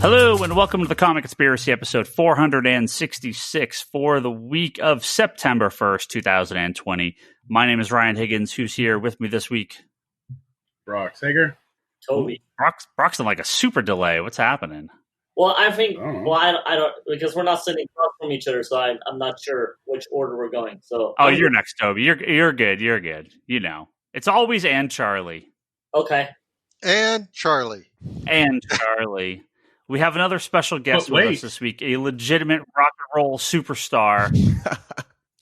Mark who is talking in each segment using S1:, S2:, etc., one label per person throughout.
S1: Hello and welcome to the Comic Conspiracy episode 466 for the week of September 1st, 2020. My name is Ryan Higgins. Who's here with me this week?
S2: Brock Sager.
S3: Toby.
S1: Brock's in like a super delay. What's happening?
S3: Well, I think, I don't, because we're not sitting across from each other, so I'm not sure which order we're going. So,
S1: you're next, Toby. You're good. You're good. You know, it's always and Charlie.
S3: Okay.
S4: And Charlie.
S1: We have another special guest with us this week, a legitimate rock and roll superstar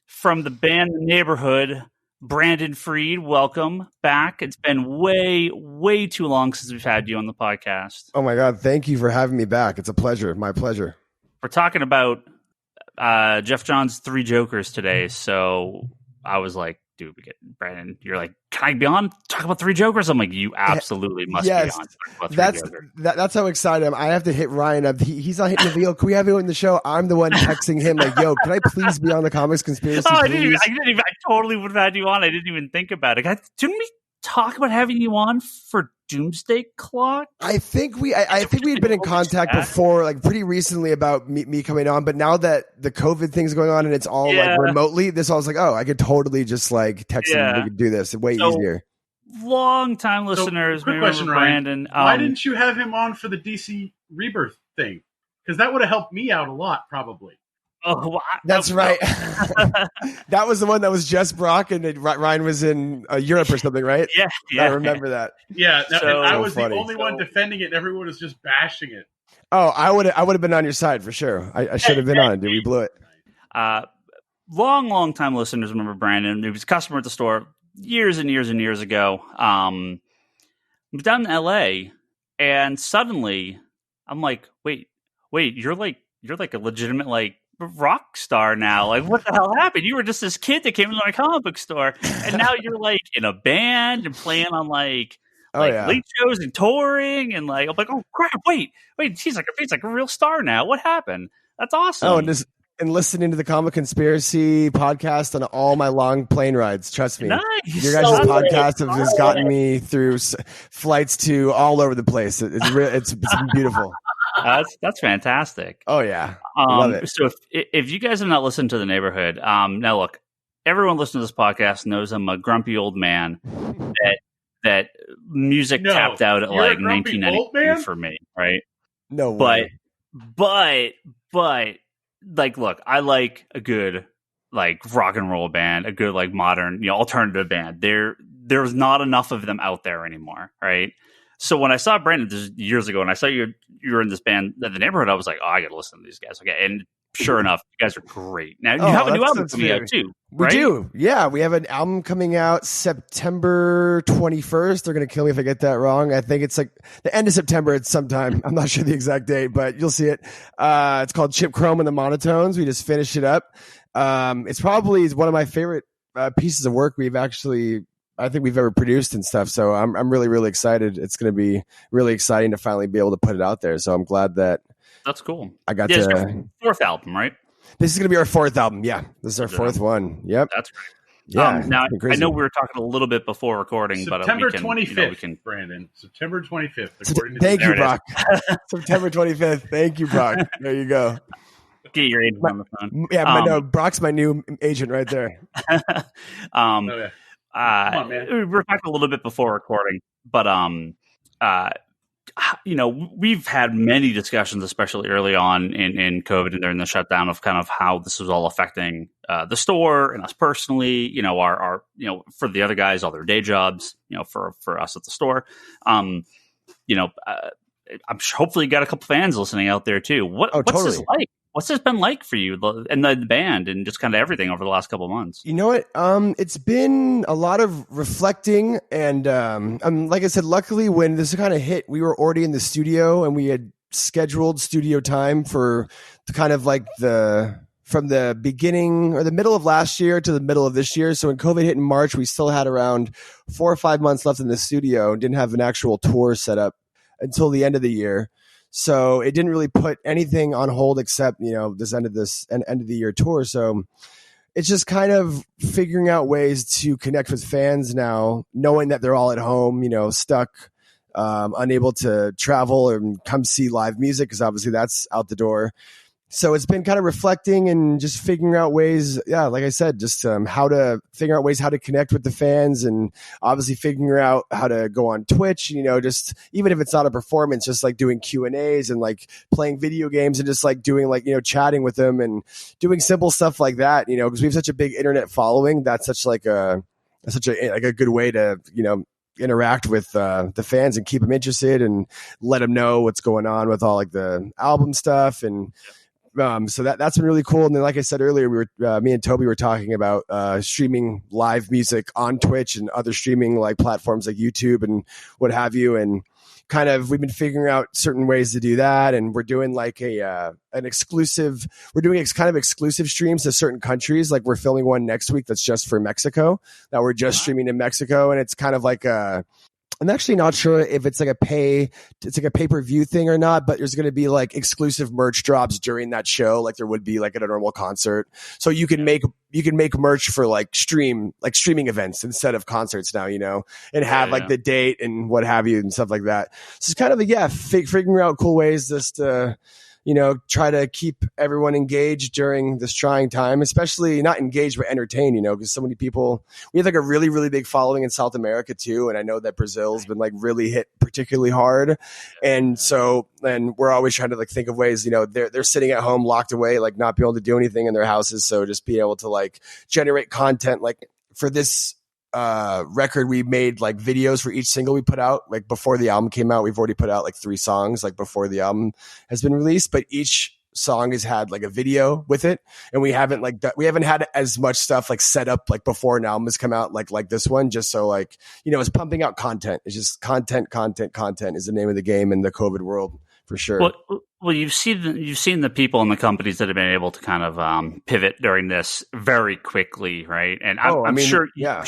S1: from the band Neighbourhood, Brandon Freed. Welcome back. It's been way too long since we've had you on the podcast.
S5: Oh my God. Thank you for having me back. It's a pleasure. My pleasure.
S1: We're talking about Jeff Johns' Three Jokers today. So I was like, dude, Brandon, you're like, can I be on? Talk about Three Jokers? I'm like, you absolutely must be on.
S5: That's how excited I am. I have to hit Ryan up. He's not hitting the deal. Can we have you in the show? I'm the one texting him like, yo, can I please be on the Comics Conspiracy?
S1: I totally would have had you on. I didn't even think about it. Didn't we talk about having you on for Doomsday Clock?
S5: I think we had been in contact before, like pretty recently, about me coming on. But now that the COVID thing's going on and it's all like remotely, I was like, oh, I could totally just like text him. We could do this way easier.
S1: Long time listeners,
S2: quick question,
S1: Brandon.
S2: Why didn't you have him on for the DC Rebirth thing? Because that would have helped me out a lot, probably.
S1: Oh, well,
S5: that's right. That was the one that was just Brock, and Ryan was in Europe or something, right?
S1: Yeah.
S5: I remember that.
S2: Yeah, and I was
S5: funny.
S2: the only one defending it, and everyone was just bashing it.
S5: Oh, I would have been on your side for sure. I should have been on, dude. We blew it.
S1: Long time listeners remember Brandon. He was a customer at the store years and years ago. Moved down to LA, and suddenly I'm like, wait, you're like a legitimate like rock star now. Like, what the hell happened? You were just this kid that came into my comic book store, and now you're like in a band and playing on like late shows and touring, and like I'm like, oh crap, wait, he's like a real star now. What happened? That's awesome.
S5: Oh, and listening to the Comic Conspiracy podcast on all my long plane rides. Trust me,
S1: nice.
S5: Your guys' podcast have just gotten me through flights to all over the place. It's been beautiful.
S1: That's fantastic.
S5: Oh yeah, love it.
S1: So if you guys have not listened to The Neighborhood, now look, everyone listening to this podcast knows I'm a grumpy old man that music tapped out at like 1990 for me, right?
S5: No way.
S1: But like, look, I like a good like rock and roll band, a good like modern, alternative band. There's not enough of them out there anymore, right? So when I saw Brandon this years ago, and I saw you were in this band, The Neighborhood, I was like, oh, I got to listen to these guys. Okay, and sure enough, you guys are great. Now you have a new album coming out too, right?
S5: We do, yeah. We have an album coming out September 21st. They're gonna kill me if I get that wrong. I think it's like the end of September. It's sometime. I'm not sure the exact date, but you'll see it. It's called Chip Chrome and the Monotones. We just finished it up. It's probably one of my favorite pieces of work I think we've ever produced and stuff. So I'm really, really excited. It's going to be really exciting to finally be able to put it out there. So I'm glad that.
S1: That's cool.
S5: I got
S1: it's your fourth album, right?
S5: This is going to be our fourth album. Yeah. This is our fourth one. Yep.
S1: That's great.
S5: Yeah.
S1: Now I know we were talking a little bit before recording,
S2: September
S1: but
S2: 25th, Brandon. September 25th.
S5: Thank you, Brock. September 25th. Thank you, Brock. There you go.
S1: Get your agent on the phone.
S5: Yeah, Brock's my new agent right there.
S2: Come on, man.
S1: We were talking a little bit before recording, but we've had many discussions, especially early on in COVID and during the shutdown, of kind of how this was all affecting the store and us personally. Our for the other guys, all their day jobs. For us at the store. I'm sure hopefully you got a couple fans listening out there too. What's
S5: totally.
S1: this like? What's this been like for you and the band and just kind of everything over the last couple of months?
S5: You know what? It's been a lot of reflecting, and like I said, luckily when this kind of hit, we were already in the studio and we had scheduled studio time for the kind of like from the beginning or the middle of last year to the middle of this year. So when COVID hit in March, we still had around 4 or 5 months left in the studio and didn't have an actual tour set up until the end of the year. So it didn't really put anything on hold except, this end of the year tour. So it's just kind of figuring out ways to connect with fans now, knowing that they're all at home, stuck unable to travel and come see live music because obviously that's out the door. So it's been kind of reflecting and just figuring out ways, like I said, just how to figure out ways how to connect with the fans, and obviously figuring out how to go on Twitch, just even if it's not a performance, just like doing Q&As and like playing video games and just like doing like, chatting with them and doing simple stuff like that, because we have such a big internet following. That's such a good way to, interact with the fans and keep them interested and let them know what's going on with all like the album stuff. And so that's been really cool. And then, like I said earlier, me and Toby were talking about streaming live music on Twitch and other streaming like platforms like YouTube and what have you. And kind of we've been figuring out certain ways to do that. And we're doing like kind of exclusive streams to certain countries. Like we're filming one next week that's just for Mexico, that we're just streaming in Mexico. And it's kind of like I'm actually not sure if it's like a pay-per-view thing or not, but there's going to be like exclusive merch drops during that show, like there would be like at a normal concert. So you can make merch for like streaming events instead of concerts now, and have like the date and what have you and stuff like that. So it's kind of figuring out cool ways just to, try to keep everyone engaged during this trying time, especially not engaged, but entertained, because so many people, we have like a really, really big following in South America too. And I know that Brazil's been like really hit particularly hard. And we're always trying to like think of ways, they're sitting at home locked away, like not being able to do anything in their houses. So just be able to like generate content. Like for this record, we made like videos for each single we put out. Like before the album came out, we've already put out like 3 songs like before the album has been released, but each song has had like a video with it, and we haven't had as much stuff like set up like before an album has come out like this one, just so like it's pumping out content. It's just content is the name of the game in the COVID world for sure.
S1: Well, you've seen the people and the companies that have been able to kind of pivot during this very quickly, right? And I'm sure I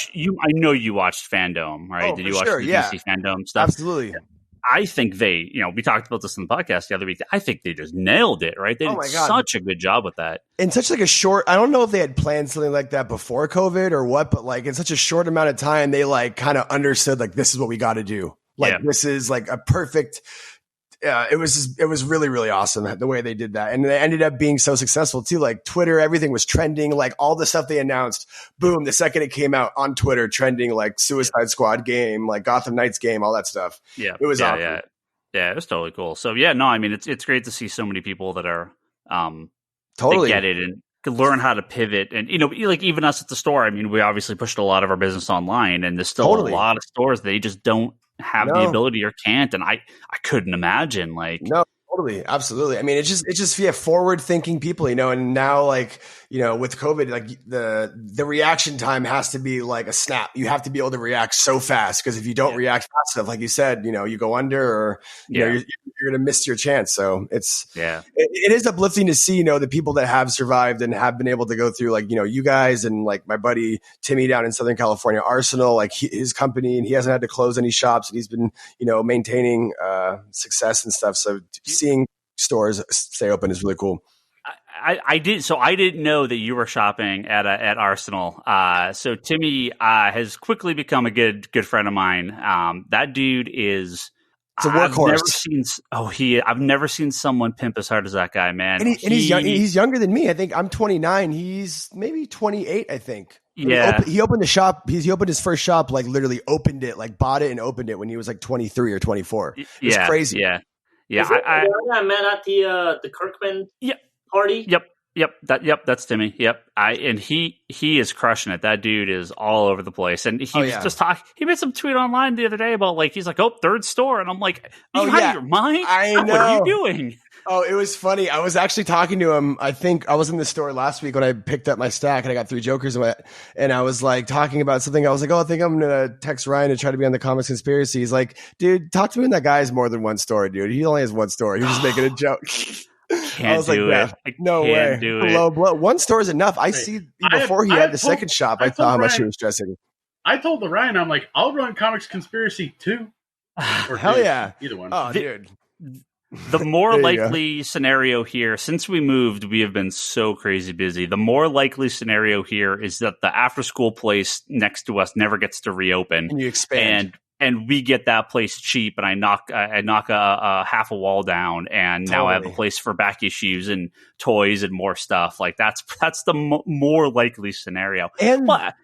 S1: know you watched Fandom, right?
S5: Oh,
S1: Did you watch the DC Fandom stuff?
S5: Absolutely.
S1: I think they, we talked about this in the podcast the other week. I think they just nailed it, right? They did such a good job with that.
S5: In such like a short, I don't know if they had planned something like that before COVID or what, but like in such a short amount of time, they like kind of understood like this is what we got to do. Like this is like a perfect. It was really, really awesome the way they did that. And they ended up being so successful too. Like Twitter, everything was trending, like all the stuff they announced, boom, the second it came out on Twitter, trending like Suicide Squad game, like Gotham Knights game, all that stuff.
S1: Yeah.
S5: It was awesome.
S1: Yeah, it was totally cool. So I mean, it's great to see so many people that are,
S5: totally
S1: that get it and can learn how to pivot. And, like even us at the store, I mean, we obviously pushed a lot of our business online, and there's still a lot of stores, they just don't have the ability or can't, and I couldn't imagine
S5: Totally, absolutely. I mean, it's just forward thinking people, and now like with COVID, like the reaction time has to be like a snap. You have to be able to react so fast, because if you don't react fast enough, like you said, you go under, or you're going to miss your chance. So it is uplifting to see the people that have survived and have been able to go through, like you guys and like my buddy Timmy down in Southern California, Arsenal, like his company, and he hasn't had to close any shops, and he's been maintaining success and stuff. So seeing stores stay open is really cool.
S1: I didn't know that you were shopping at Arsenal. So Timmy has quickly become a good friend of mine. That dude is.
S5: It's a workhorse.
S1: I've never seen someone pimp as hard as that guy, man.
S5: And he's younger than me. I think I'm 29. He's maybe 28. I think.
S1: Yeah.
S5: He opened a shop. He opened his first shop. Like literally opened it. Like bought it and opened it when he was like 23 or 24. It was crazy.
S1: Yeah.
S3: I met at the Kirkman party.
S1: Yep. That's Timmy. Yep. And he is crushing it. That dude is all over the place. And he was just talking. He made some tweet online the other day about he's like, third store. And I'm like, are you out of your mind?
S5: I know.
S1: What are you doing?
S5: Oh, it was funny. I was actually talking to him. I think I was in the store last week when I picked up my stack and I got 3 Jokers and I was like talking about something. I was like, I think I'm going to text Ryan to try to be on the Comics Conspiracy. He's like, dude, talk to me when that guy has more than one store, dude. He only has one store. He was just making a joke.
S1: I was like,
S5: no way. Low blow. One store is enough. Before he had the second shop, I saw how much he was stressing.
S2: I told the Ryan, I'm like, I'll run Comics Conspiracy 2.
S5: Hell yeah.
S2: Either one.
S5: Oh, dude.
S1: The more likely scenario here, since we moved, we have been so crazy busy. The more likely scenario here is that the after school place next to us never gets to reopen.
S5: And you expand.
S1: and we get that place cheap, and I knock a half a wall down, and now I have a place for back issues and toys and more stuff. Like that's the more likely scenario.
S5: And
S1: but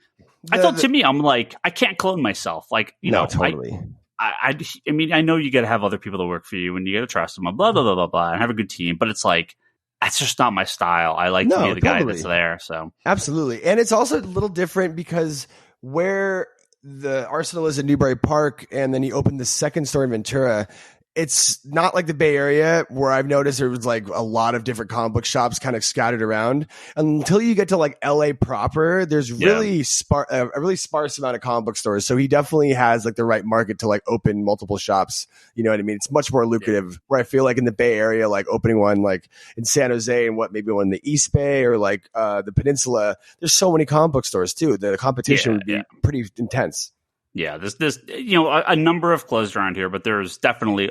S1: I told Timmy, I'm like, I can't clone myself. Like, you know,
S5: totally.
S1: I mean, I know you got to have other people to work for you, and you got to trust them, blah blah blah blah blah, and have a good team. But it's like, that's just not my style. I like to be the guy that's there. So
S5: absolutely, and it's also a little different because where the Arsenal is in Newbury Park, and then he opened the second store in Ventura. It's not like the Bay Area where I've noticed there was like a lot of different comic book shops kind of scattered around. Until you get to like LA proper, there's really a really sparse amount of comic book stores. So he definitely has like the right market to like open multiple shops. You know what I mean? It's much more lucrative. Where I feel like in the Bay Area, like opening one like in San Jose and maybe one in the East Bay or like the Peninsula, there's so many comic book stores too. The competition would be pretty intense.
S1: Yeah, there's you know a number of closed around here, but there's definitely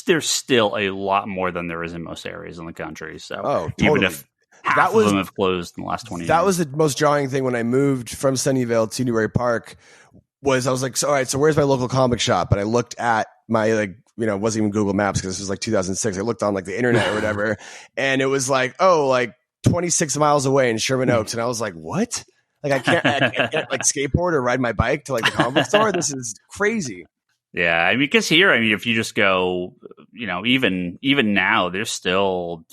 S1: there's still a lot more than there is in most areas in the country. So even if half of them have closed in the last 20 years.
S5: That was the most jarring thing when I moved from Sunnyvale to Newbury Park. Was I was like, all right, so where's my local comic shop? And I looked at my it wasn't even Google Maps because this was like 2006. I looked on like the internet or whatever, and it was like 26 miles away in Sherman Oaks, and I was like, what? Like I can't like skateboard or ride my bike to like the comic book store. This is crazy.
S1: Yeah, I mean, because here, if you just go, even now, there's still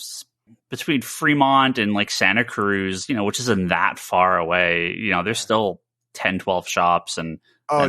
S1: between Fremont and like Santa Cruz, which isn't that far away. There's still 10, 12 shops and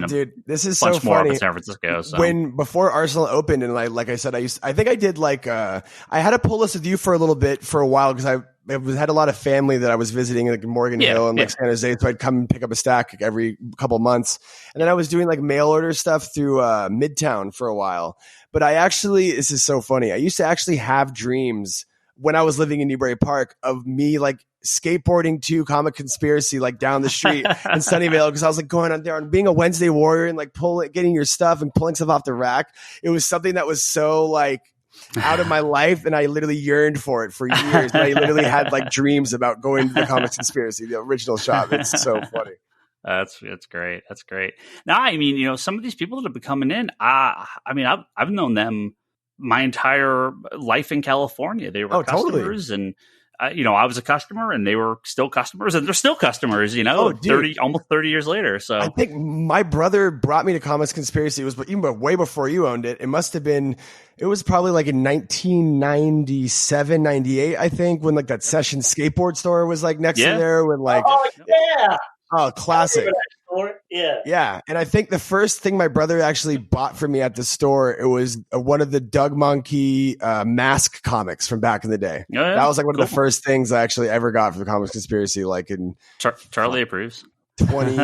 S5: dude, this is
S1: much
S5: so
S1: more
S5: funny.
S1: up in San Francisco. So. Before
S5: Arsenal opened, and like I said, I think I did like I had a pull list with you for a little bit for a while because I had a lot of family that I was visiting like in Morgan Hill and like San Jose, so I'd come and pick up a stack like, every couple months, and then I was doing like mail order stuff through Midtown for a while. But this is so funny. I used to actually have dreams when I was living in Newbury Park of me like skateboarding to Comic Conspiracy like down the street in Sunnyvale because I was like going on there and being a Wednesday warrior and like getting your stuff and pulling stuff off the rack. It was something that was so like out of my life, and I literally yearned for it for years. And I literally had like dreams about going to the Comic Conspiracy, the original shop. It's so funny.
S1: That's great. That's great. Now, I mean, some of these people that have been coming in, I've known them my entire life in California. They were customers, and I was a customer, and they were still customers, and they're still customers. 30 years later. So
S5: I think my brother brought me to Comics Conspiracy. It was even way before you owned it. It was probably like in 1997, 98, I think, when like that Session skateboard store was like next to there. When like, classic. Yeah. And I think the first thing my brother actually bought for me at the store, it was one of the Doug Monkey Mask comics from back in the day. That was like one of the first things I actually ever got for the Comics Conspiracy. Like in
S1: Charlie approves.
S5: 20.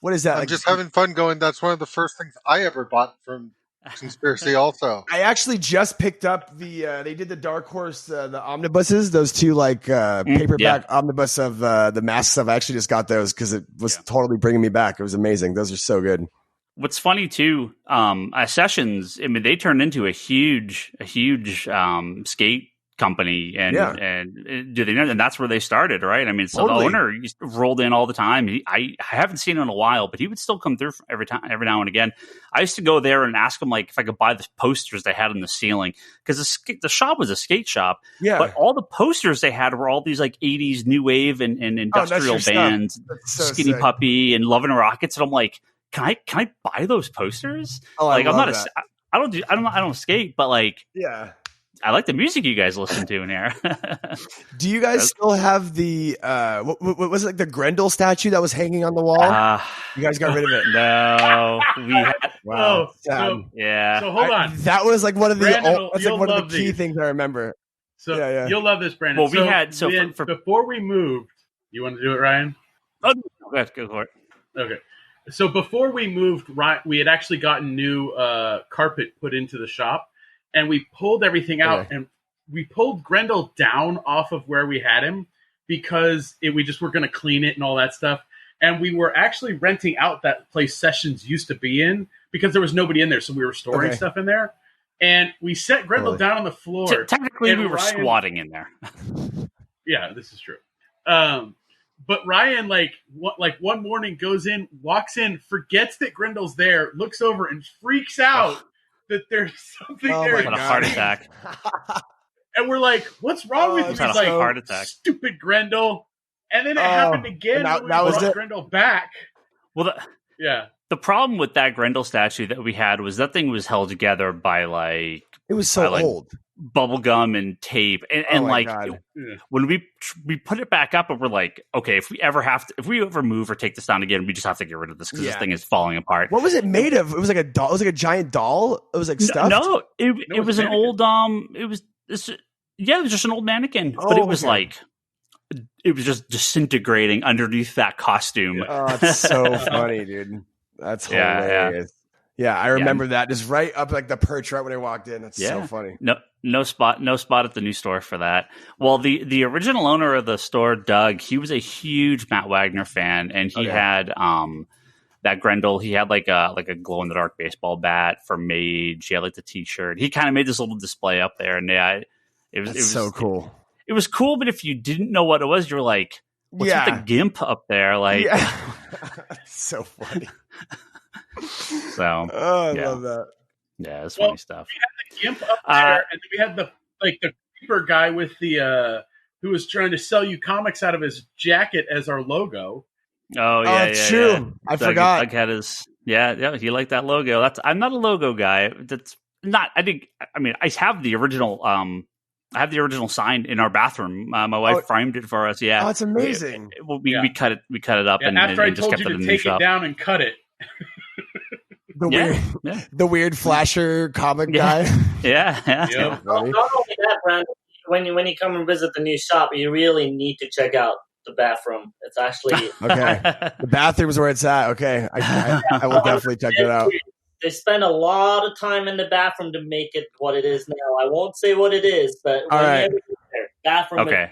S5: What is that?
S4: I'm just having fun going. That's one of the first things I ever bought from Conspiracy also.
S5: I actually just picked up they did the Dark Horse, the omnibuses, those two like paperback omnibus of the mask stuff. I actually just got those because it was totally bringing me back. It was amazing. Those are so good.
S1: What's funny too, Sessions, they turned into a huge skate company, and that's where they started, right? The owner rolled in all the time. I haven't seen him in a while, but he would still come through every now and again. I used to go there and ask him like if I could buy the posters they had on the ceiling, because the shop was a skate shop. Yeah, but all the posters they had were all these like 80s new wave and industrial bands, so Skinny sick. Puppy and Love and Rockets, and I'm like, can I buy those posters? Like I'm not I don't skate, but like I like the music you guys listen to in here.
S5: Do you guys still have the what was it, like the Grendel statue that was hanging on the wall? You guys got rid of it?
S1: No, we had.
S2: Wow. So hold on.
S5: That was like one of
S2: Brandon,
S5: one of the key things I remember.
S2: So you'll love this, Brandon.
S1: Well,
S2: before we moved, you want to do it, Ryan?
S1: Oh, go for it.
S2: Okay. So before we moved, we had actually gotten new carpet put into the shop. And we pulled everything out, and we pulled Grendel down off of where we had him because we just were going to clean it and all that stuff. And we were actually renting out that place Sessions used to be in because there was nobody in there, so we were storing stuff in there. And we set Grendel down on the floor.
S1: Technically, we were squatting in there.
S2: Yeah, this is true. But Ryan, like one morning goes in, walks in, forgets that Grendel's there, looks over and freaks out that there's something there.
S1: What a heart attack.
S2: And we're like, what's wrong with you? He's like,
S1: heart attack.
S2: Stupid Grendel. And then it happened again when we brought Grendel back.
S1: Well, the problem with that Grendel statue that we had was that thing was held together by like...
S5: It was so old.
S1: Bubble gum and tape. And when we put it back up and we're like, okay, if we ever move or take this down again, we just have to get rid of this because this thing is falling apart.
S5: What was it made of? It was like a doll. It was like a giant doll. It was like stuffed.
S1: No, it was an old, it was just an old mannequin, but it was like, it was just disintegrating underneath that costume.
S5: Oh, it's so funny, dude. That's hilarious. Yeah, I remember that. Just right up like the perch right when I walked in. That's so funny.
S1: No spot at the new store for that. Well, the original owner of the store, Doug, he was a huge Matt Wagner fan, and he had that Grendel. He had like a glow in the dark baseball bat for Mage. He had like the T-shirt. He kind of made this little display up there, and it was
S5: so cool.
S1: It was cool, but if you didn't know what it was, you were like, "What's with the gimp up there?" Like,
S5: so funny.
S1: So,
S5: I love that.
S1: Yeah, it's funny stuff.
S2: We had the gimp up there, and then we had the creeper guy with the who was trying to sell you comics out of his jacket as our logo.
S1: Oh yeah,
S5: it's true. Yeah. I forgot.
S1: Doug had his he liked that logo. I'm not a logo guy. That's not. I have the original. I have the original sign in our bathroom. My wife framed it for us. Yeah,
S5: it's amazing.
S1: We cut it up and
S2: after
S1: and
S2: I told
S1: just
S2: you
S1: kept it
S2: to
S1: in
S2: take
S1: the
S2: it down and cut it.
S5: The weird flasher comic guy.
S3: Not only that, Brandon, when you come and visit the new shop, you really need to check out the bathroom. It's actually
S5: okay. The bathroom's where it's at. Okay, I will definitely check that out.
S3: They spend a lot of time in the bathroom to make it what it is now. I won't say what it is, but when you ever get there, bathroom.
S1: Okay.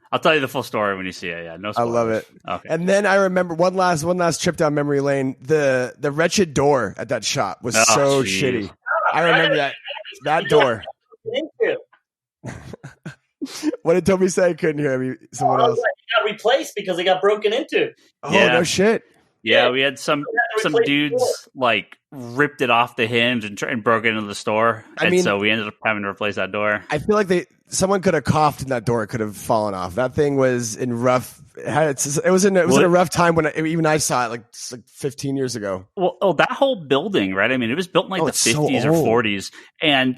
S1: I'll tell you the full story when you see it. Yeah, no spoilers.
S5: I love it.
S1: Okay.
S5: And then I remember one last trip down memory lane. The wretched door at that shop was shitty. I remember that door. What did Toby say? I couldn't hear me. Someone else.
S3: It got replaced because it got broken into.
S5: Oh no shit.
S1: Yeah, we had some dudes like ripped it off the hinge and broke it into the store. So we ended up having to replace that door.
S5: I feel like someone could have coughed and that door could have fallen off. That thing was in rough. It was in a rough time when even I saw it like 15 years ago.
S1: Well, that whole building, right? I mean, it was built in like the 50s or 40s, and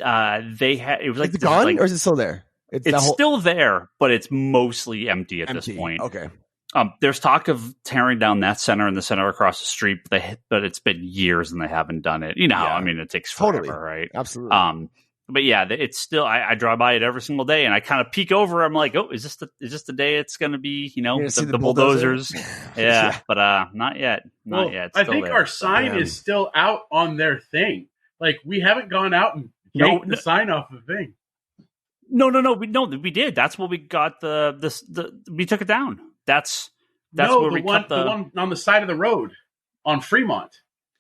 S1: they had it was like
S5: gone, or is it still there?
S1: It's still there, but it's mostly empty at this point.
S5: Okay.
S1: There's talk of tearing down that center and the center across the street, but it's been years and they haven't done it. You know, I mean, it takes forever, right?
S5: Absolutely.
S1: But yeah, it's still. I drive by it every single day, and I kind of peek over. I'm like, oh, is this the day it's going to be? You know, the bulldozers. But not yet. Not yet. It's
S2: I think our sign is still out on their thing. Like we haven't gone out and yanked the sign off the thing.
S1: No. We did. That's what we got. We took it down. That's where we cut the
S2: one on the side of the road on Fremont.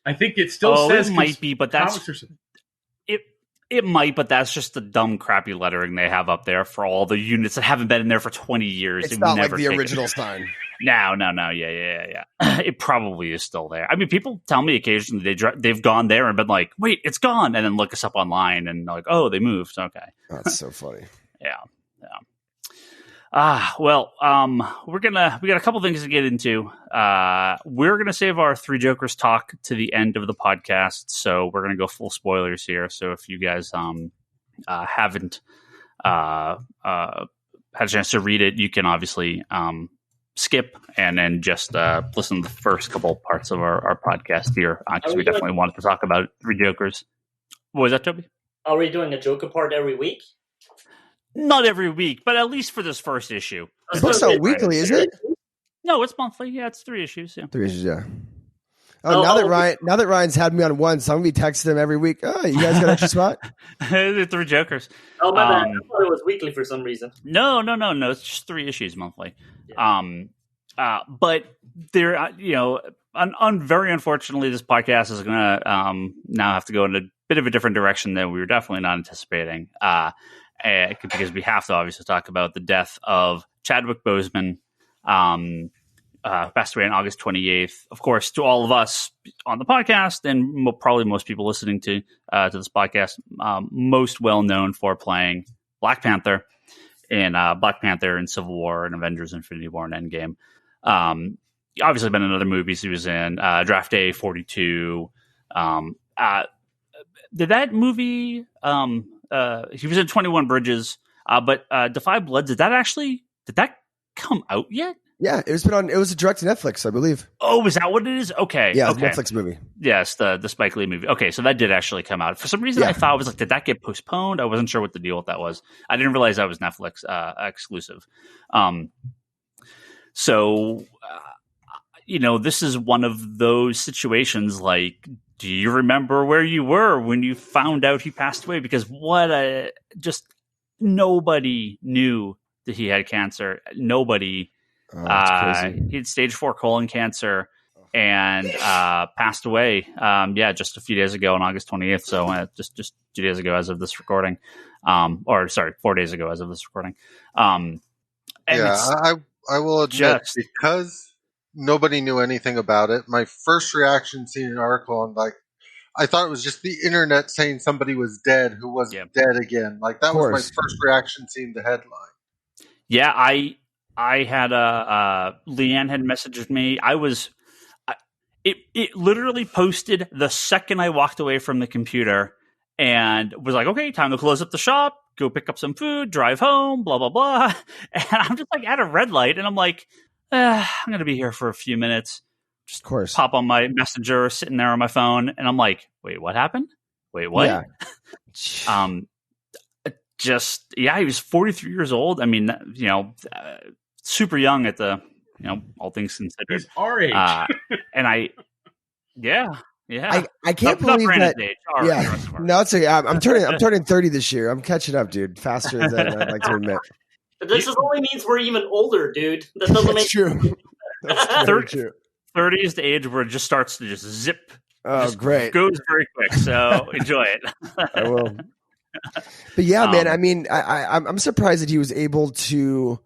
S2: I think it still says
S1: it might be, but it might, but that's just the dumb, crappy lettering they have up there for all the units that haven't been in there for 20 years.
S5: It's not like the original sign.
S1: No. Yeah. It probably is still there. I mean, people tell me occasionally they've gone there and been like, "Wait, it's gone," and then look us up online and like, "Oh, they moved." Okay,
S5: that's so funny.
S1: Yeah. We got a couple things to get into. We're gonna save our Three Jokers talk to the end of the podcast, so we're gonna go full spoilers here. So if you guys haven't had a chance to read it, you can obviously skip and then just listen to the first couple parts of our podcast here because we definitely wanted to talk about Three Jokers. What was that, Toby?
S3: Are we doing a Joker part every week?
S1: Not every week, but at least for this first issue.
S5: It's not weekly, is it?
S1: No, it's monthly. Yeah, it's 3 issues. Yeah,
S5: 3 issues. Yeah. Now that Ryan's had me on one, so I'm gonna be texting him every week. Oh, you guys got an extra spot?
S1: The Three Jokers.
S3: Oh my bad. I thought it was weekly for some reason.
S1: No. It's just 3 issues monthly. Yeah. But there, very unfortunately, this podcast is gonna now have to go in a bit of a different direction than we were definitely not anticipating. Because we have to obviously talk about the death of Chadwick Boseman, Passed away on August 28th. Of course, to all of us on the podcast, and probably most people listening to this podcast, most well known for playing Black Panther in Black Panther and Civil War and Avengers: Infinity War and Endgame. Obviously, been in other movies he was in. Draft Day 42. Did that movie? He was in 21 Bridges, but Defy Blood. Did that come out yet?
S5: Yeah, it was a direct to Netflix, I believe.
S1: Oh, is that what it is? Okay.
S5: Yeah,
S1: okay.
S5: Netflix movie.
S1: Yes, the Spike Lee movie. Okay, so that did actually come out. For some reason, I thought it was like, did that get postponed? I wasn't sure what the deal with that was. I didn't realize that was Netflix exclusive. This is one of those situations like, do you remember where you were when you found out he passed away? Because just nobody knew that he had cancer. Nobody. He had stage 4 colon cancer and passed away. Just a few days ago on August 28th. So just 2 days ago as of this recording. 4 days ago as of this recording.
S4: I will admit, because nobody knew anything about it, my first reaction seeing an article, I thought it was just the internet saying somebody was dead who wasn't dead again. Like, that was my first reaction seeing the headline.
S1: Yeah, I had Leanne had messaged me. It literally posted the second I walked away from the computer and was like, okay, time to close up the shop, go pick up some food, drive home, blah, blah, blah. And I'm just like at a red light and I'm like, I'm going to be here for a few minutes. Just
S5: of course.
S1: Pop on my messenger, sitting there on my phone. And I'm like, wait, what happened? Wait, what? Yeah. He was 43 years old. I mean, super young at the, all things considered.
S2: He's our age.
S1: I
S5: can't believe that. No, it's okay. I'm turning 30 this year. I'm catching up, dude. Faster than I'd like to admit.
S3: But this only means we're even older, dude. That doesn't make
S5: true. That's true.
S1: 30 is the age where it just starts to just zip.
S5: Oh, great.
S1: Goes very quick. So enjoy it.
S5: I will. But yeah, man, I mean, I'm surprised that he was able to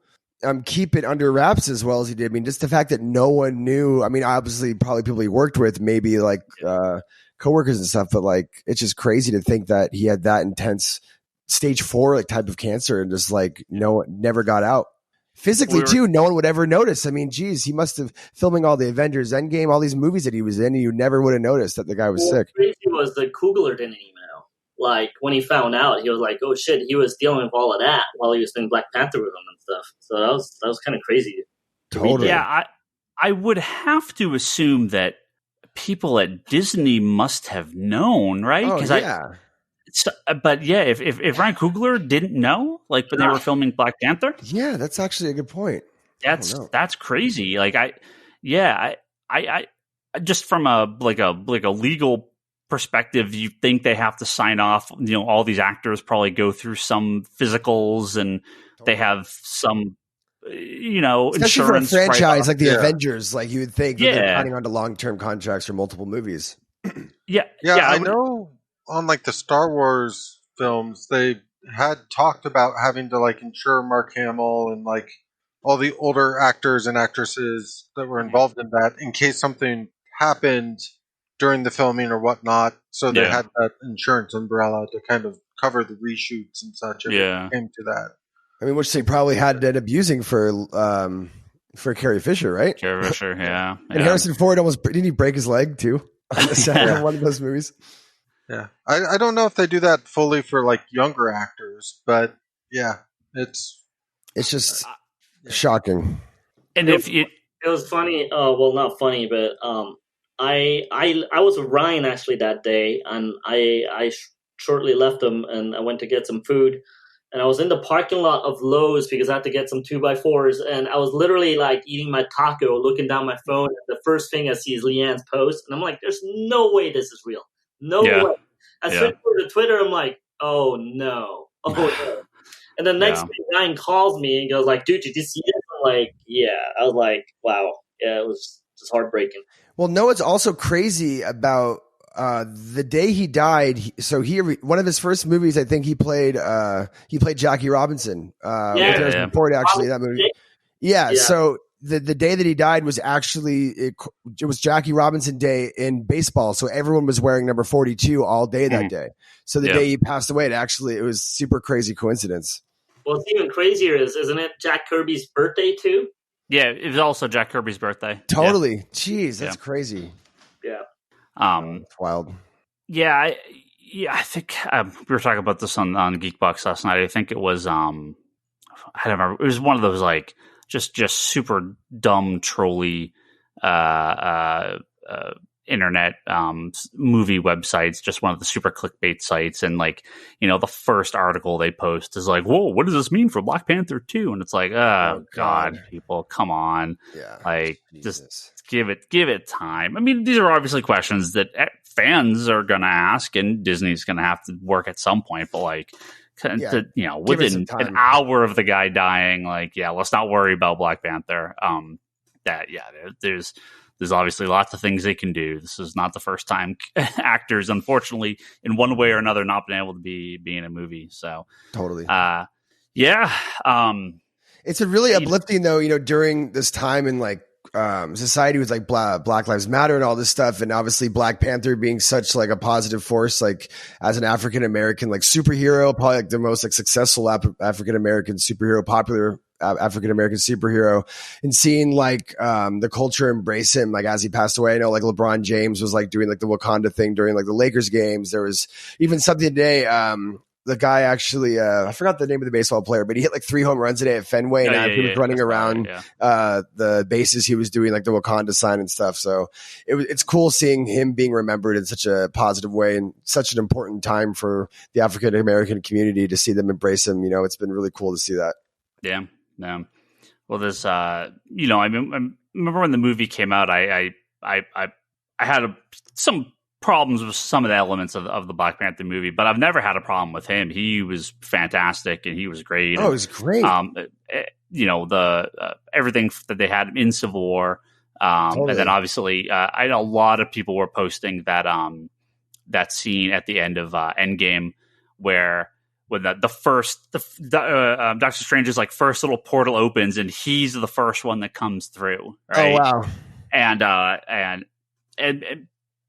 S5: keep it under wraps as well as he did. I mean, just the fact that no one knew. I mean, obviously, probably people he worked with, maybe like coworkers and stuff, but like, it's just crazy to think that he had that intense stage 4 like type of cancer and just like never got out. Physically, too, no one would ever notice. I mean, geez, he must have filming all the Avengers Endgame, all these movies that he was in, and you never would have noticed that the guy was sick.
S3: Crazy was the Coogler didn't even know. Like, when he found out, he was like, oh shit, he was dealing with all of that while he was doing Black Panther with him and stuff. So that was kind of crazy.
S5: Totally.
S1: Yeah, I would have to assume that people at Disney must have known, right?
S5: Oh, yeah.
S1: If Ryan Coogler didn't know, like when they were filming Black Panther,
S5: yeah, that's actually a good point.
S1: That's crazy. Like I just from a legal perspective, you think they have to sign off. All these actors probably go through some physicals and they have some,
S5: especially
S1: insurance
S5: for a franchise like the Avengers. Like you would think that they're signing on to long-term contracts for multiple movies.
S4: I know. On like the Star Wars films, they had talked about having to like insure Mark Hamill and like all the older actors and actresses that were involved in that in case something happened during the filming or whatnot. So they had that insurance umbrella to kind of cover the reshoots and such. If it came to that. I
S5: mean, which they probably had to end up using for Carrie Fisher, right?
S1: Carrie Fisher, yeah.
S5: And Harrison Ford didn't he break his leg too on the set of one of those movies?
S4: Yeah, I don't know if they do that fully for like younger actors, but yeah, it's
S5: just shocking.
S1: And
S3: it was funny, well, not funny, but I was with Ryan actually that day, and I shortly left him, and I went to get some food, and I was in the parking lot of Lowe's because I had to get some 2x4s, and I was literally like eating my taco, looking down my phone, and the first thing I see is Leanne's post, and I'm like, there's no way this is real. No way. I switched over to Twitter. I'm like, oh no. And the next day, Ryan calls me and goes like, dude, did you see this? I'm like, yeah. I was like, wow. Yeah, it was just heartbreaking.
S5: Well, no, it's also crazy about the day he died. One of his first movies, I think he played Jackie Robinson. With Harrison Ford, actually, that movie. Yeah. So the day that he died was actually it was Jackie Robinson Day in baseball, so everyone was wearing number 42 all day that day. So the day he passed away, it was super crazy coincidence.
S3: What's even crazier isn't it Jack Kirby's birthday too?
S1: Yeah, it was also Jack Kirby's birthday.
S5: Totally. Yeah. Jeez, that's crazy.
S3: Yeah.
S5: It's wild.
S1: Yeah, I think we were talking about this on Geekbox last night. I think it was I don't remember. It was one of those like just super dumb trolly internet movie websites, just one of the super clickbait sites, and like, you know, the first article they post is like, whoa, what does this mean for Black Panther 2? And it's like, oh god, people, come on. Like, just give it time. I mean, these are obviously questions that fans are gonna ask and Disney's gonna have to work at some point, but like, you know, within an hour of the guy dying, like, let's not worry about Black Panther. There's obviously lots of things they can do. This is not the first time actors, unfortunately, in one way or another, not been able to be in a movie. So
S5: totally,
S1: it's
S5: a really uplifting though. You know, during this time in like society with like Black Lives Matter and all this stuff, and obviously Black Panther being such like a positive force, like as an African American like superhero, probably like the most like successful African American superhero, popular African American superhero, and seeing like the culture embrace him like as he passed away. I know like LeBron James was like doing like the Wakanda thing during like the Lakers games. There was even something today. The guy actually, I forgot the name of the baseball player, but he hit like 3 home runs today at Fenway, and he was running around the bases. He was doing like the Wakanda sign and stuff. So it's cool seeing him being remembered in such a positive way and such an important time for the African American community to see them embrace him. You know, it's been really cool to see that.
S1: Yeah. No. Well, there's, you know, I remember when the movie came out, I had some problems with some of the elements of the Black Panther movie, but I've never had a problem with him. He was fantastic and he was great.
S5: Oh, it was great.
S1: You know, the everything that they had in Civil War. Totally. And then obviously, I know a lot of people were posting that that scene at the end of Endgame where when the Doctor Strange's like first little portal opens and he's the first one that comes through. Right?
S5: Oh wow!
S1: And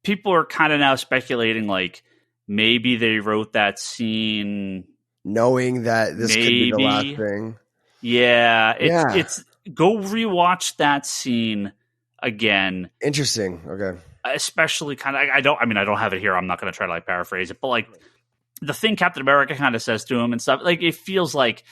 S1: people are kind of now speculating like maybe they wrote that scene
S5: knowing that this could be the last thing.
S1: Yeah, it's go rewatch that scene again.
S5: Interesting. Okay.
S1: Especially kind of, I don't have it here. I'm not going to try to like paraphrase it, but like the thing Captain America kind of says to him and stuff, like it feels like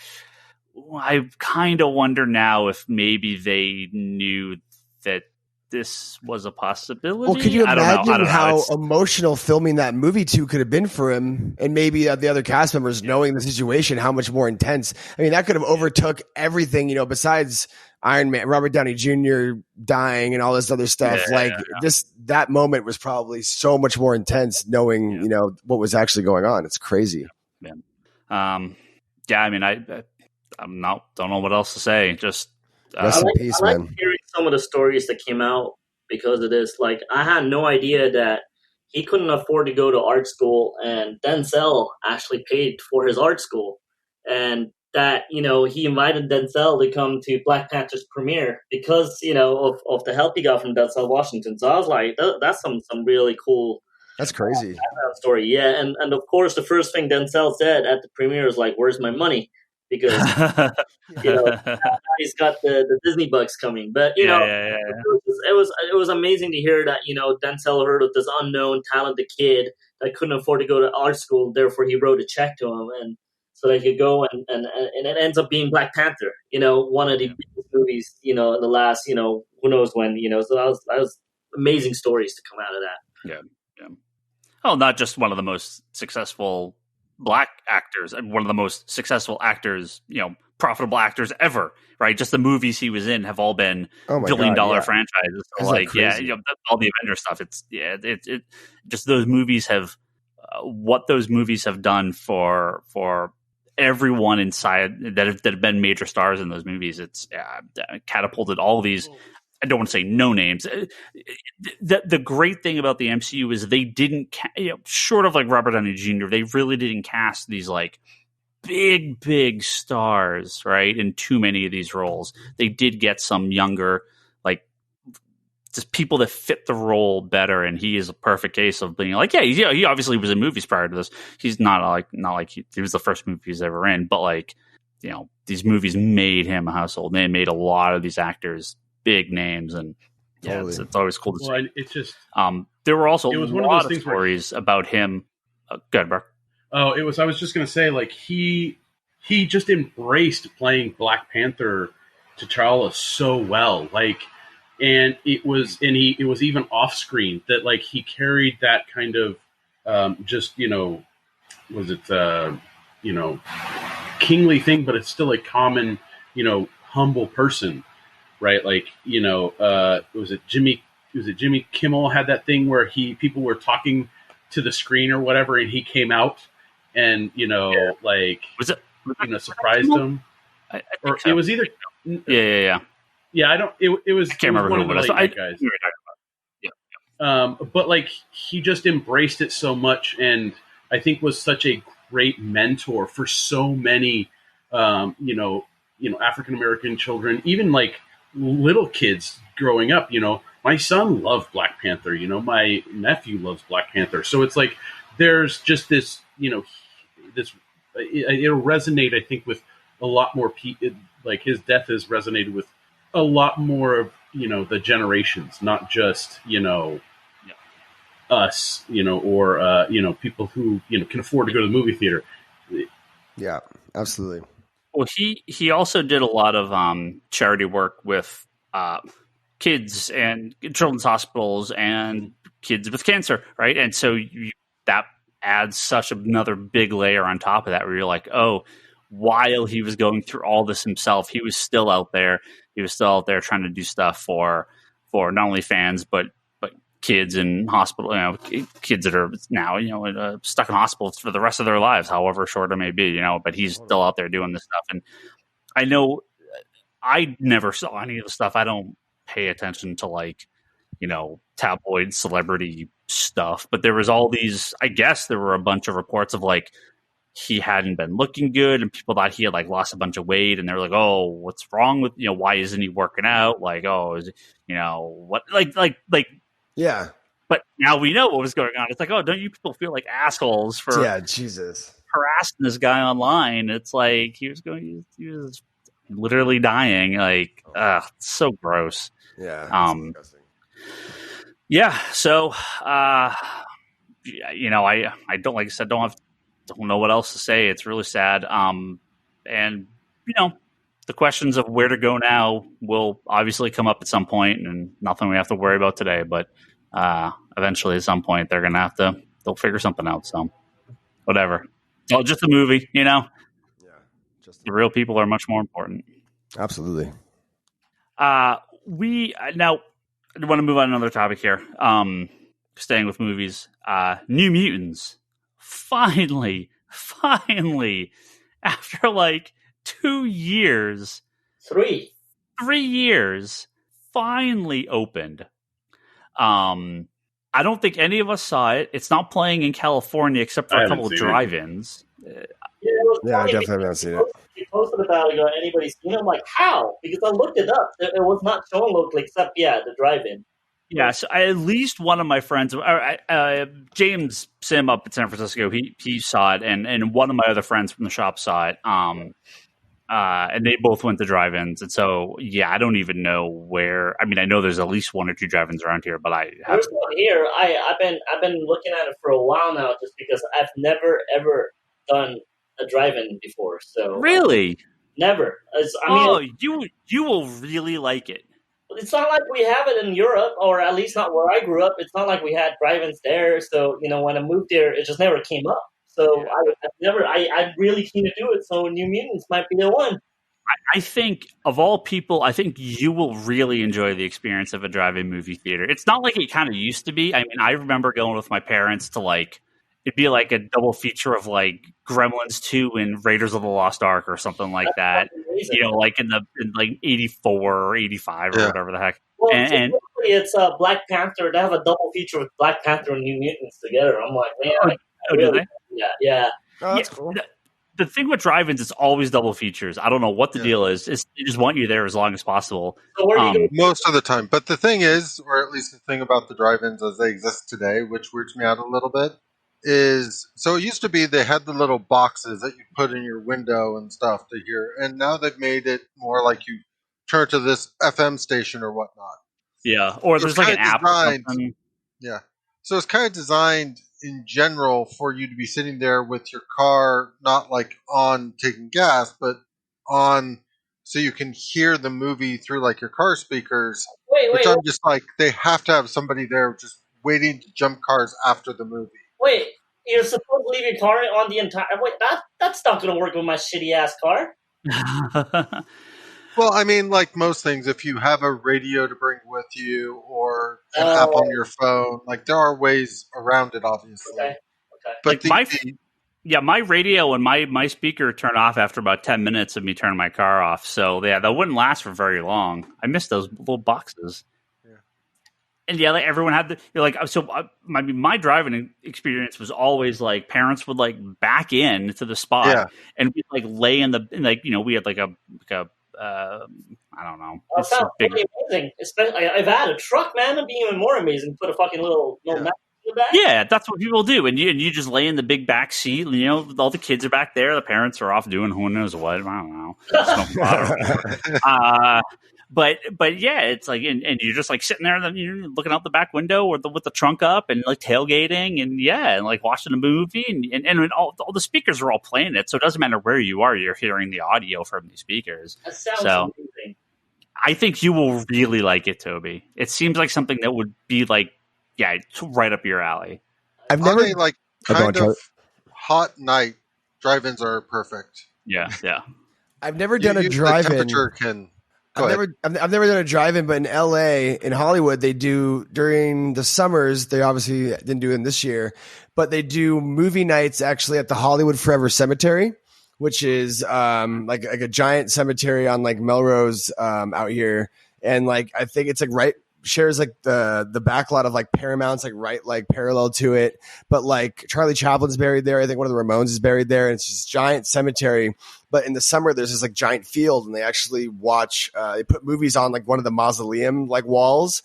S1: I kind of wonder now if maybe they knew that this was a possibility.
S5: Well, could you imagine how emotional filming that movie too could have been for him, and maybe the other cast members knowing the situation, how much more intense? I mean, that could have overtook everything, you know, besides Iron Man, Robert Downey Jr. dying and all this other stuff. That moment was probably so much more intense knowing, you know, what was actually going on. It's crazy.
S1: Yeah. I mean, don't know what else to say. Just
S5: rest in peace, man.
S3: Hearing some of the stories that came out because of this. Like, I had no idea that he couldn't afford to go to art school, and Denzel actually paid for his art school, and that, you know, he invited Denzel to come to Black Panther's premiere because, you know, of the help he got from Denzel Washington. So I was like, that's some really cool.
S5: That's crazy
S3: story. Yeah, and of course the first thing Denzel said at the premiere was like, "Where's my money?" Because you know he's got the Disney bucks coming. But you know, it was amazing to hear that, you know, Denzel heard of this unknown talented kid that couldn't afford to go to art school, therefore he wrote a check to him, and so they could go and it ends up being Black Panther. You know, one of the biggest movies, you know, in the last, you know, who knows when, you know. So that was amazing stories to come out of that.
S1: Yeah. Oh, not just one of the most successful Black actors, and one of the most successful actors, you know, profitable actors ever, right? Just the movies he was in have all been billion-dollar franchises. So like, you know, all the Avengers stuff. It just those movies have what those movies have done for everyone inside that have been major stars in those movies. It's catapulted all these. I don't want to say no names. The great thing about the MCU is they didn't, short of like Robert Downey Jr., they really didn't cast these like big stars, right, in too many of these roles. They did get some younger, like, just people that fit the role better, and he is a perfect case of being like, he obviously was in movies prior to this. He's not like he was the first movie he's ever in, but like, you know, these movies made him a household. They made a lot of these actors big names, and it's always cool to see.
S2: Well, it's just
S1: there were also a
S2: one
S1: lot
S2: of those
S1: of stories about him. Good, bro.
S2: Oh, I was just gonna say, like, he just embraced playing Black Panther T'Challa so well, like, and it was even off screen that, like, he carried that kind of just, you know, was it you know, kingly thing, but it's still a common, you know, humble person, right? Like, you know, was it Jimmy Kimmel had that thing where people were talking to the screen or whatever, and he came out and, you know, like,
S1: was it
S2: you know, surprised him.
S1: I
S2: or
S1: so.
S2: It was either yeah, I don't, it was,
S1: I can't remember who it was.
S2: Guys. But like, he just embraced it so much, and I think was such a great mentor for so many, you know, African American children, even like little kids growing up. You know, my son loved Black Panther. You know, my nephew loves Black Panther. So it's like there's just this, you know, it'll resonate, I think, with a lot more people. Like, his death has resonated with a lot more of, you know, the generations, not just, you know, us, you know, or you know, people who, you know, can afford to go to the movie theater.
S5: Yeah, absolutely.
S1: Well, he also did a lot of charity work with kids and children's hospitals and kids with cancer, right? And so that adds such another big layer on top of that, where you're like, oh, while he was going through all this himself, he was still out there. He was still out there trying to do stuff for not only fans, but kids in hospital, you know, kids that are now, you know, stuck in hospitals for the rest of their lives, however short it may be, you know, but he's still out there doing this stuff. And I know I never saw any of the stuff. I don't pay attention to, like, you know, tabloid celebrity stuff, but there was all these, I guess there were a bunch of reports of, like, he hadn't been looking good, and people thought he had, like, lost a bunch of weight, and they were like, oh, what's wrong with, you know, why isn't he working out? Like, oh, is, you know, what, like,
S5: yeah.
S1: But now we know what was going on. It's like, oh, don't you people feel like assholes for
S5: Jesus
S1: harassing this guy online? It's like he was literally dying. Like, it's so gross.
S5: Yeah.
S1: Yeah. So, you know, I don't, like I said, don't know what else to say. It's really sad. And you know, the questions of where to go now will obviously come up at some point, and nothing we have to worry about today. But eventually, at some point, they're going to they'll figure something out. So, whatever. Oh, just a movie, you know?
S5: Yeah. Just
S1: the real people are much more important.
S5: Absolutely.
S1: We now want to move on to another topic here. Staying with movies. New Mutants. Finally, after like 2 years,
S3: 3
S1: years, finally opened. I don't think any of us saw it. It's not playing in California except for a couple of drive-ins.
S5: Yeah, I definitely haven't seen it.
S3: You posted about it, anybody seen it? I'm like, how? Because I looked it up. It was not showing locally except, the drive-in.
S1: Yeah, so at least one of my friends, James Sim up in San Francisco, he saw it, and one of my other friends from the shop saw it. And they both went to drive-ins, and so I don't even know where. I mean, I know there's at least 1 or 2 drive-ins around here, but
S3: there's one here. I've been looking at it for a while now, just because I've never ever done a drive-in before. So
S1: really,
S3: never.
S1: You will really like it.
S3: It's not like we have it in Europe, or at least not where I grew up. It's not like we had drive-ins there. So, when I moved there, it just never came up. So I'm really keen to do it. So New Mutants might be the one.
S1: I think of all people, I think you will really enjoy the experience of a drive-in movie theater. It's not like it kind of used to be. I mean, I remember going with my parents to it'd be like a double feature of like Gremlins 2 and Raiders of the Lost Ark or something like that. Like in 84 or 85 or whatever the heck.
S3: Well, and it's Black Panther. They have a double feature with Black Panther and New Mutants together. I'm like, man.
S1: Do they?
S3: Yeah.
S5: Oh, that's cool.
S1: the thing with drive-ins, it's always double features. I don't know what the deal is. They just want you there as long as possible.
S3: So where are you going?
S4: Most of the time. But the thing is, or at least the thing about the drive-ins as they exist today, which weirds me out a little bit, is so it used to be they had the little boxes that you put in your window and stuff to hear, and now they've made it more like you turn to this FM station or whatnot.
S1: Yeah, or there's like an app or something.
S4: Yeah. So it's kind of designed in general for you to be sitting there with your car, not like on taking gas, but on so you can hear the movie through like your car speakers. Which I'm just like, they have to have somebody there just waiting to jump cars after the movie.
S3: Wait, you're supposed to leave your car on the entire... Wait, that's not going to work with my shitty-ass car.
S4: Well, I mean, like most things, if you have a radio to bring with you or an app on your phone, like there are ways around it, obviously.
S3: Okay.
S4: But
S1: like my radio and my speaker turn off after about 10 minutes of me turning my car off. So yeah, that wouldn't last for very long. I miss those little boxes. Yeah. And yeah, like everyone had my driving experience was always like parents would like back in to the spot and we'd like lay in the we had like a I don't know.
S3: That sounds pretty amazing. Especially, I've had a truck, man. It'd be even more amazing. Put a fucking little mat in the back.
S1: Yeah, that's what people do. And you just lay in the big back seat. You know, all the kids are back there. The parents are off doing who knows what. I don't know. But yeah, it's like, and you're just like sitting there, and you're looking out the back window with the trunk up, and like tailgating, and like watching a movie, and all the speakers are all playing it, so it doesn't matter where you are, you're hearing the audio from these speakers.
S3: That sounds amazing.
S1: I think you will really like it, Toby. It seems like something that would be like, it's right up your alley.
S4: I've never like kind of hot night drive-ins are perfect.
S1: Yeah.
S5: I've never done a drive-in. I've never done a drive-in, but in LA, in Hollywood, they do during the summers. They obviously didn't do it this year, but they do movie nights actually at the Hollywood Forever Cemetery, which is like a giant cemetery on like Melrose out here, and like I think it's like shares like the back lot of like Paramount's like parallel to it, but like Charlie Chaplin's buried there. I think one of the Ramones is buried there, and it's just giant cemetery. But in the summer, there's this like giant field, and they actually watch. They put movies on like one of the mausoleum like walls,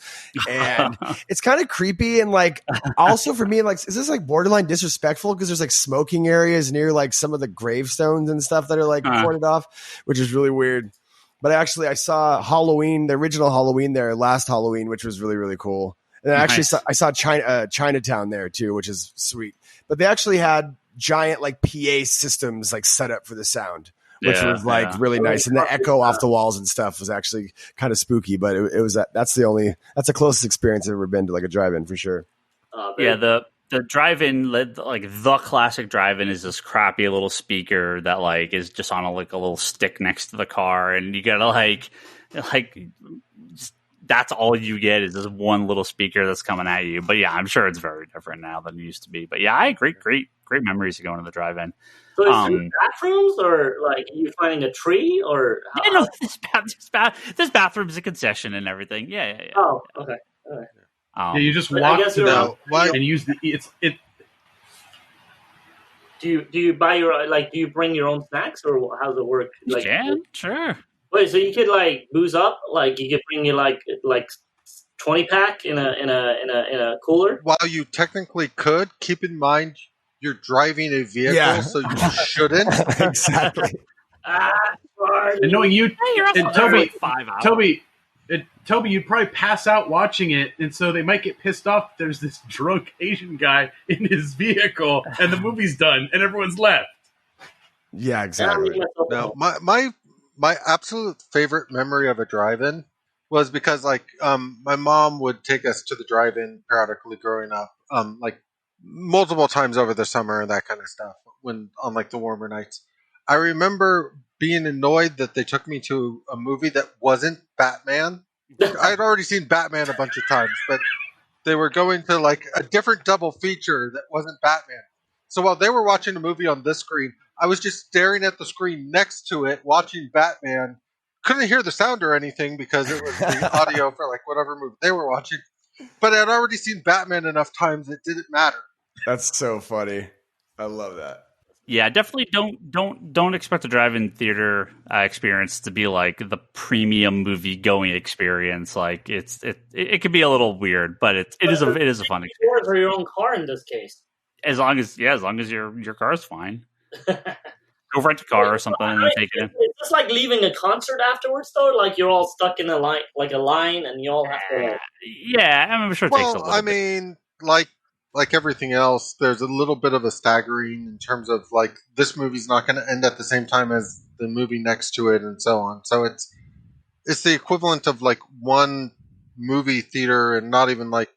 S5: and it's kind of creepy. And like also for me, like is this like borderline disrespectful because there's like smoking areas near like some of the gravestones and stuff that are like cordoned off, which is really weird. But I saw Halloween, the original Halloween there last Halloween, which was really, really cool. And I saw Chinatown there too, which is sweet. But they actually had giant like PA systems like set up for the sound, which was like really nice. And the echo off the walls and stuff was actually kind of spooky. But it was that's the closest experience I've ever been to like a drive-in for sure.
S1: The drive-in, like the classic drive-in, is this crappy little speaker that like is just on a little stick next to the car, and you gotta like that's all you get is this one little speaker that's coming at you. But yeah, I'm sure it's very different now than it used to be. But yeah, I agree. Great memories of going to the drive-in.
S3: So is it bathrooms, or like you finding a tree, or
S1: this bathroom's a concession and everything. Yeah.
S3: Oh, okay. All right.
S2: You just walk to the and use the it.
S3: Do you buy do you bring your own snacks, or how does it work? Like,
S1: yeah, sure.
S3: Wait, so you could like booze up, like you could bring you like 20-pack in a cooler.
S4: While you technically could, keep in mind you're driving a vehicle, so you shouldn't.
S5: Exactly.
S3: Sorry.
S2: And knowing you, and Toby,
S1: 5 hours.
S2: Toby, you'd probably pass out watching it, and so they might get pissed off. There's this drunk Asian guy in his vehicle, and the movie's done, and everyone's left.
S5: Yeah, exactly.
S4: No, my absolute favorite memory of a drive-in was because, like, my mom would take us to the drive-in periodically growing up, like multiple times over the summer and that kind of stuff. When on like the warmer nights, I remember being annoyed that they took me to a movie that wasn't Batman. I had already seen Batman a bunch of times, but they were going to like a different double feature that wasn't Batman. So while they were watching a movie on this screen, I was just staring at the screen next to it, watching Batman. Couldn't hear the sound or anything because it was the audio for like whatever movie they were watching. But I'd already seen Batman enough times it didn't matter.
S5: That's so funny. I love that.
S1: Yeah, definitely don't expect a drive-in theater experience to be like the premium movie going experience. Like it can be a little weird, but it is a fun experience.
S3: Yours or your own car in this case.
S1: As long as your car's fine. Go rent a car or something and then take it in.
S3: It's just like leaving a concert afterwards, though. Like you're all stuck in a line, and you all have to.
S1: Yeah, I'm sure it takes a little.
S4: I mean, like everything else, there's a little bit of a staggering in terms of like this movie's not going to end at the same time as the movie next to it, and so on. So it's the equivalent of like one movie theater, and not even like,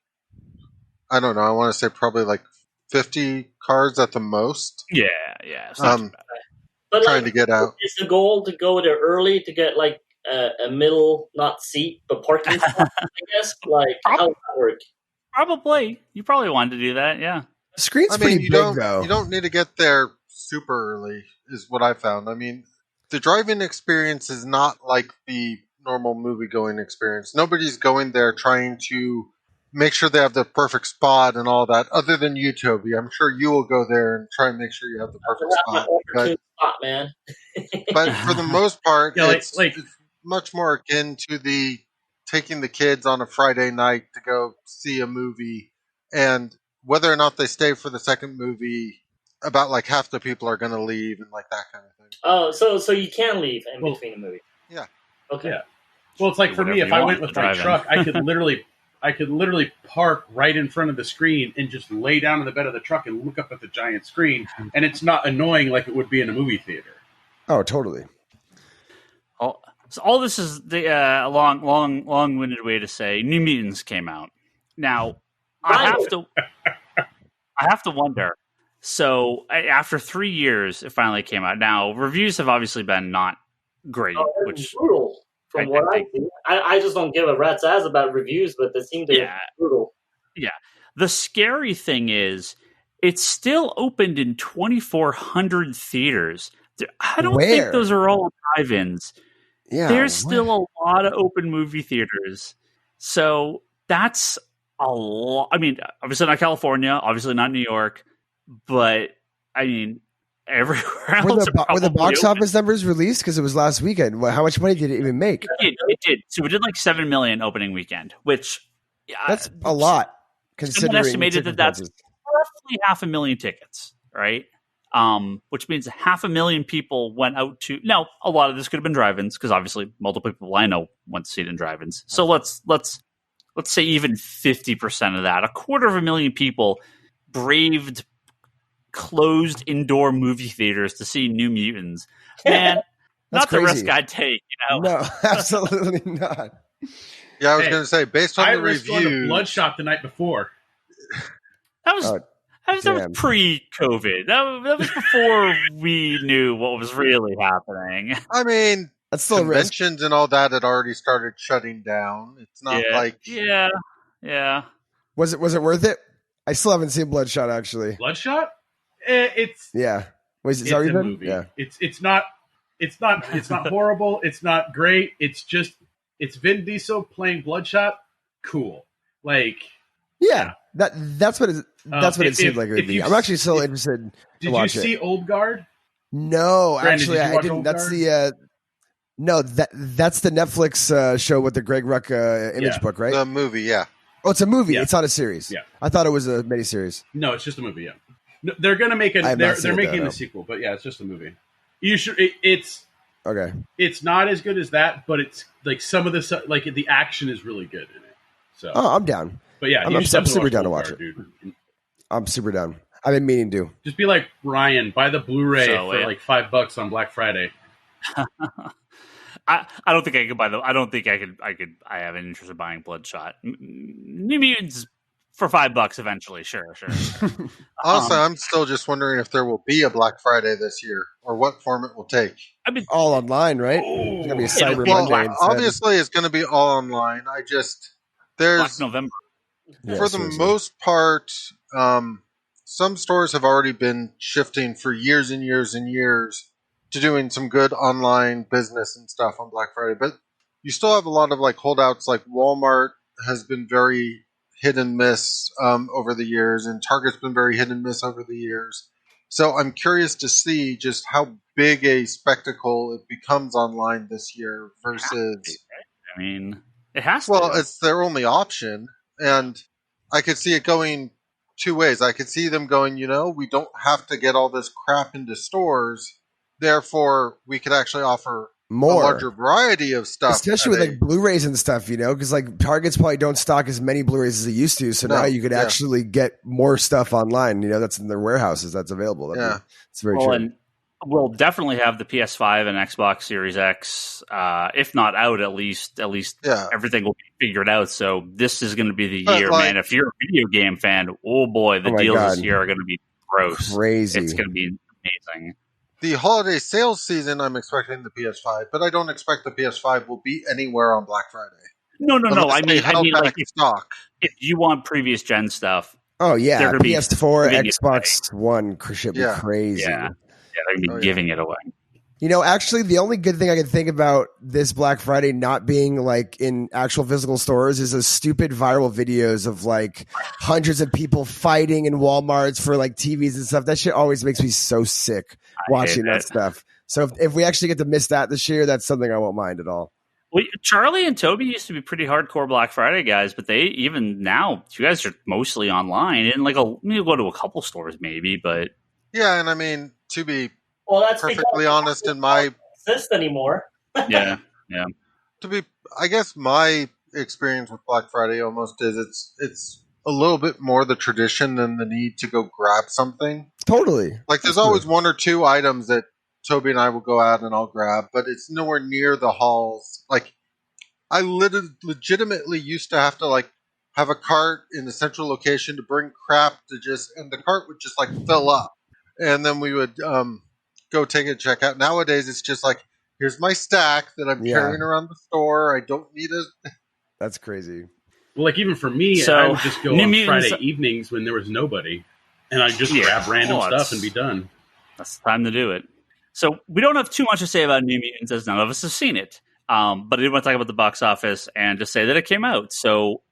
S4: I don't know. I want to say probably like 50 cars at the most.
S1: Yeah. It's not too bad.
S3: But
S4: trying to get out.
S3: Is the goal to go there early to get like a middle, not seat, but parking spot? I guess. Like how does that work?
S1: Probably. You probably wanted to do that, yeah.
S5: The screen's pretty big, though.
S4: You don't need to get there super early, is what I found. I mean, the drive-in experience is not like the normal movie-going experience. Nobody's going there trying to make sure they have the perfect spot and all that, other than you, Toby. I'm sure you will go there and try and make sure you have the perfect spot.
S3: Spot, man.
S4: But for the most part, it's much more akin to the taking the kids on a Friday night to go see a movie, and whether or not they stay for the second movie, about like half the people are going to leave and like that kind of thing.
S3: Oh, so you can leave in between a movie.
S4: Yeah.
S3: Okay.
S2: Yeah. Well, it's like for me, if I went with my truck, I could literally park right in front of the screen and just lay down in the bed of the truck and look up at the giant screen, and it's not annoying like it would be in a movie theater.
S5: Oh, totally.
S1: So all this is the long-winded way to say New Mutants came out. Now, I have to wonder. So after 3 years, it finally came out. Now, reviews have obviously been not great, which
S3: brutal. From what I see, I just don't give a rat's ass about reviews, but they seem to be brutal.
S1: Yeah. The scary thing is, it's still opened in 2,400 theaters. I don't think those are all drive-ins.
S5: Yeah,
S1: there's still a lot of open movie theaters. So that's a lot. I mean, obviously not California, obviously not New York, but I mean, everywhere else.
S5: Were the box office numbers released? Because it was last weekend. How much money did it even make?
S1: It did. So we did like $7 million opening weekend, which
S5: that's a lot.
S1: Considering estimated that's roughly 500,000 tickets, right? Which means 500,000 people went out to. Now, a lot of this could have been drive-ins because obviously multiple people I know went to see it in drive-ins. So let's say even 50% of that, 250,000 people braved closed indoor movie theaters to see New Mutants. Man, not the risk I'd take. You know?
S5: No, absolutely not.
S4: Yeah, I was going to say, based on the review,
S2: I risked Bloodshot the night before.
S1: That was pre-COVID. That was before we knew what was really happening.
S4: I mean,
S5: that's still
S4: conventions and all that had already started shutting down. It's not like
S1: yeah.
S5: Was it worth it? I still haven't seen Bloodshot actually.
S2: Bloodshot? It's
S5: it's
S2: a movie. Yeah. It's not horrible. It's not great. It's Vin Diesel playing Bloodshot. Cool. Like
S5: that's what it seemed like it would be. I'm actually still interested to watch it.
S2: Did you see Old Guard?
S5: No,
S2: Brandon,
S5: actually I didn't. That's that's the Netflix show with the Greg Ruck image book, right?
S4: The movie, yeah.
S5: Oh, it's a movie. Yeah. It's not a series.
S2: Yeah.
S5: I thought it was a miniseries.
S2: No, it's just a movie. Yeah. No, they're gonna make they're making the sequel, but yeah, it's just a movie. You should. It's
S5: okay.
S2: It's not as good as that, but it's like some of the like the action is really good in it. So
S5: I'm down.
S2: But yeah,
S5: I'm super down to watch it. Dude. I'm super down. I've been meaning to.
S2: Just be like Ryan, buy the Blu-ray for like $5 on Black Friday.
S1: I don't think I could buy I don't think I could. I have an interest in buying Bloodshot. New Mutants for $5 eventually. Sure.
S4: Also, I'm still just wondering if there will be a Black Friday this year or what form it will take.
S5: I mean, all online, right? It's gonna be a Cyber Monday.
S4: Obviously, it's going to be all online. There's
S1: Black November.
S4: For the most part, some stores have already been shifting for years and years and years to doing some good online business and stuff on Black Friday. But you still have a lot of like holdouts. Like Walmart has been very hit and miss over the years, and Target's been very hit and miss over the years. So I'm curious to see just how big a spectacle it becomes online this year versus.
S1: I mean, it has
S4: Well,
S1: to.
S4: it's their only option, and I could see it going two ways. I could see them going, we don't have to get all this crap into stores, therefore we could actually offer
S5: more,
S4: a larger variety of stuff,
S5: especially with like Blu-rays and stuff, because like Targets probably don't stock as many Blu-rays as they used to. So now you could actually get more stuff online. That's in their warehouses that's available. It's very true.
S1: And we'll definitely have the PS5 and Xbox Series X, if not out, at least everything will be figured out. So this is going to be the year, man. If you're a video game fan, oh boy, the deals this year are going to be gross,
S5: crazy.
S1: It's going to be amazing.
S4: The holiday sales season, I'm expecting the PS5, but I don't expect the PS5 will be anywhere on Black Friday.
S1: No. I mean, like
S4: stock.
S1: If you want previous gen stuff,
S5: oh yeah, PS4, Xbox One should be crazy.
S1: Yeah, they're gonna be giving it away.
S5: Actually, the only good thing I can think about this Black Friday not being like in actual physical stores is those stupid viral videos of like hundreds of people fighting in Walmarts for like TVs and stuff. That shit always makes me so sick watching that stuff. So if we actually get to miss that this year, that's something I won't mind at all.
S1: Well, Charlie and Toby used to be pretty hardcore Black Friday guys, but they even now, you guys are mostly online and like you go to a couple stores maybe, but
S4: yeah, and I mean to be.
S3: Well, that's
S4: perfectly honest in my
S3: exist anymore.
S1: yeah.
S4: To be, I guess my experience with Black Friday almost is it's a little bit more the tradition than the need to go grab something.
S5: Totally.
S4: Like there's always one or two items that Toby and I will go out and I'll grab, but it's nowhere near the hauls. Like I legitimately used to have to like have a cart in the central location to bring crap and the cart would just like fill up, and then we would go take a checkout. Nowadays, it's just like, here's my stack that I'm carrying around the store. I don't need it.
S5: That's crazy.
S2: Well, like even for me, I would just go on Friday evenings when there was nobody, and I'd just grab random stuff and be done.
S1: That's the time to do it. So we don't have too much to say about New Mutants as none of us have seen it. But I did want to talk about the box office and just say that it came out. So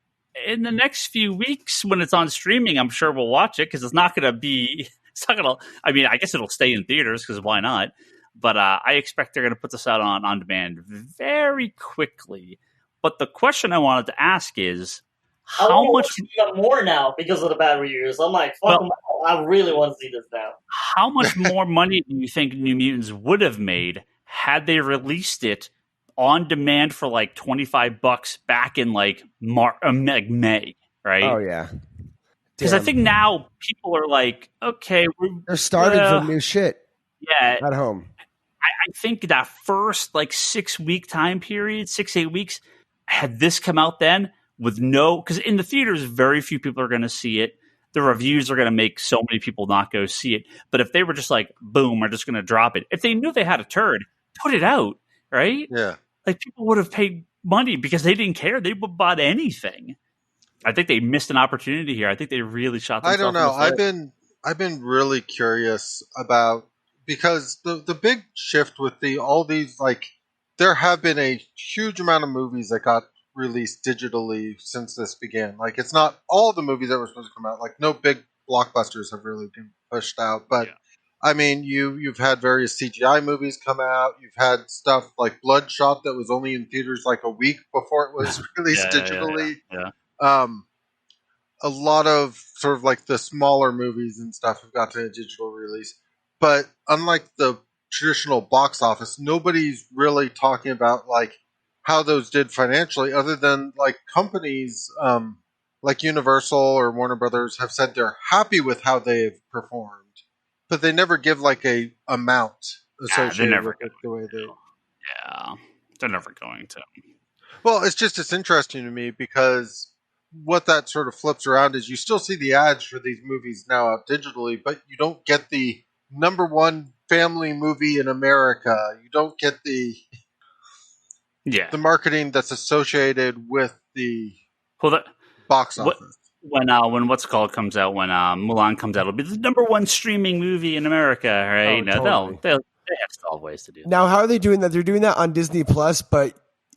S1: in the next few weeks when it's on streaming, I'm sure we'll watch it because it's not going to be... It's not gonna. I mean, I guess it'll stay in theaters because why not? But I expect they're going to put this out on demand very quickly. But the question I wanted to ask is, how much
S3: more now because of the bad reviews? I'm like, fuck them all. I really want to see this now.
S1: How much more money do you think New Mutants would have made had they released it on demand for like $25 back in like May? Right?
S5: Oh yeah.
S1: Because I think now people are like, okay,
S5: they're starting from new shit.
S1: Yeah,
S5: at home.
S1: I think that first like 6 week time period, 6-8 weeks, had this come out then with because in the theaters, very few people are going to see it. The reviews are going to make so many people not go see it. But if they were just like, boom, we're just going to drop it. If they knew they had a turd, put it out, right?
S4: Yeah,
S1: like people would have paid money because they didn't care. They would have bought anything. I think they missed an opportunity here. I think they really shot themselves.
S4: I don't know.
S1: In the foot.
S4: I've been really curious about because the big shift with all these like there have been a huge amount of movies that got released digitally since this began. Like it's not all the movies that were supposed to come out. Like no big blockbusters have really been pushed out. But I mean, you've had various CGI movies come out. You've had stuff like Bloodshot that was only in theaters like a week before it was released digitally.
S1: Yeah.
S4: A lot of sort of like the smaller movies and stuff have got to a digital release. But unlike the traditional box office, nobody's really talking about like how those did financially other than like companies like Universal or Warner Brothers have said they're happy with how they've performed. But they never give like a amount associated with it the way they...
S1: Yeah, they're never going to.
S4: Well, it's interesting to me because what that sort of flips around is you still see the ads for these movies now out digitally, but you don't get the #1 family movie in America. You don't get the marketing that's associated with the box office.
S1: When what's it called comes out, when Mulan comes out, it'll be the #1 streaming movie in America, right?
S5: Oh, totally.
S1: They have still ways to do that.
S5: Now, how are they doing that? They're doing that on Disney Plus, but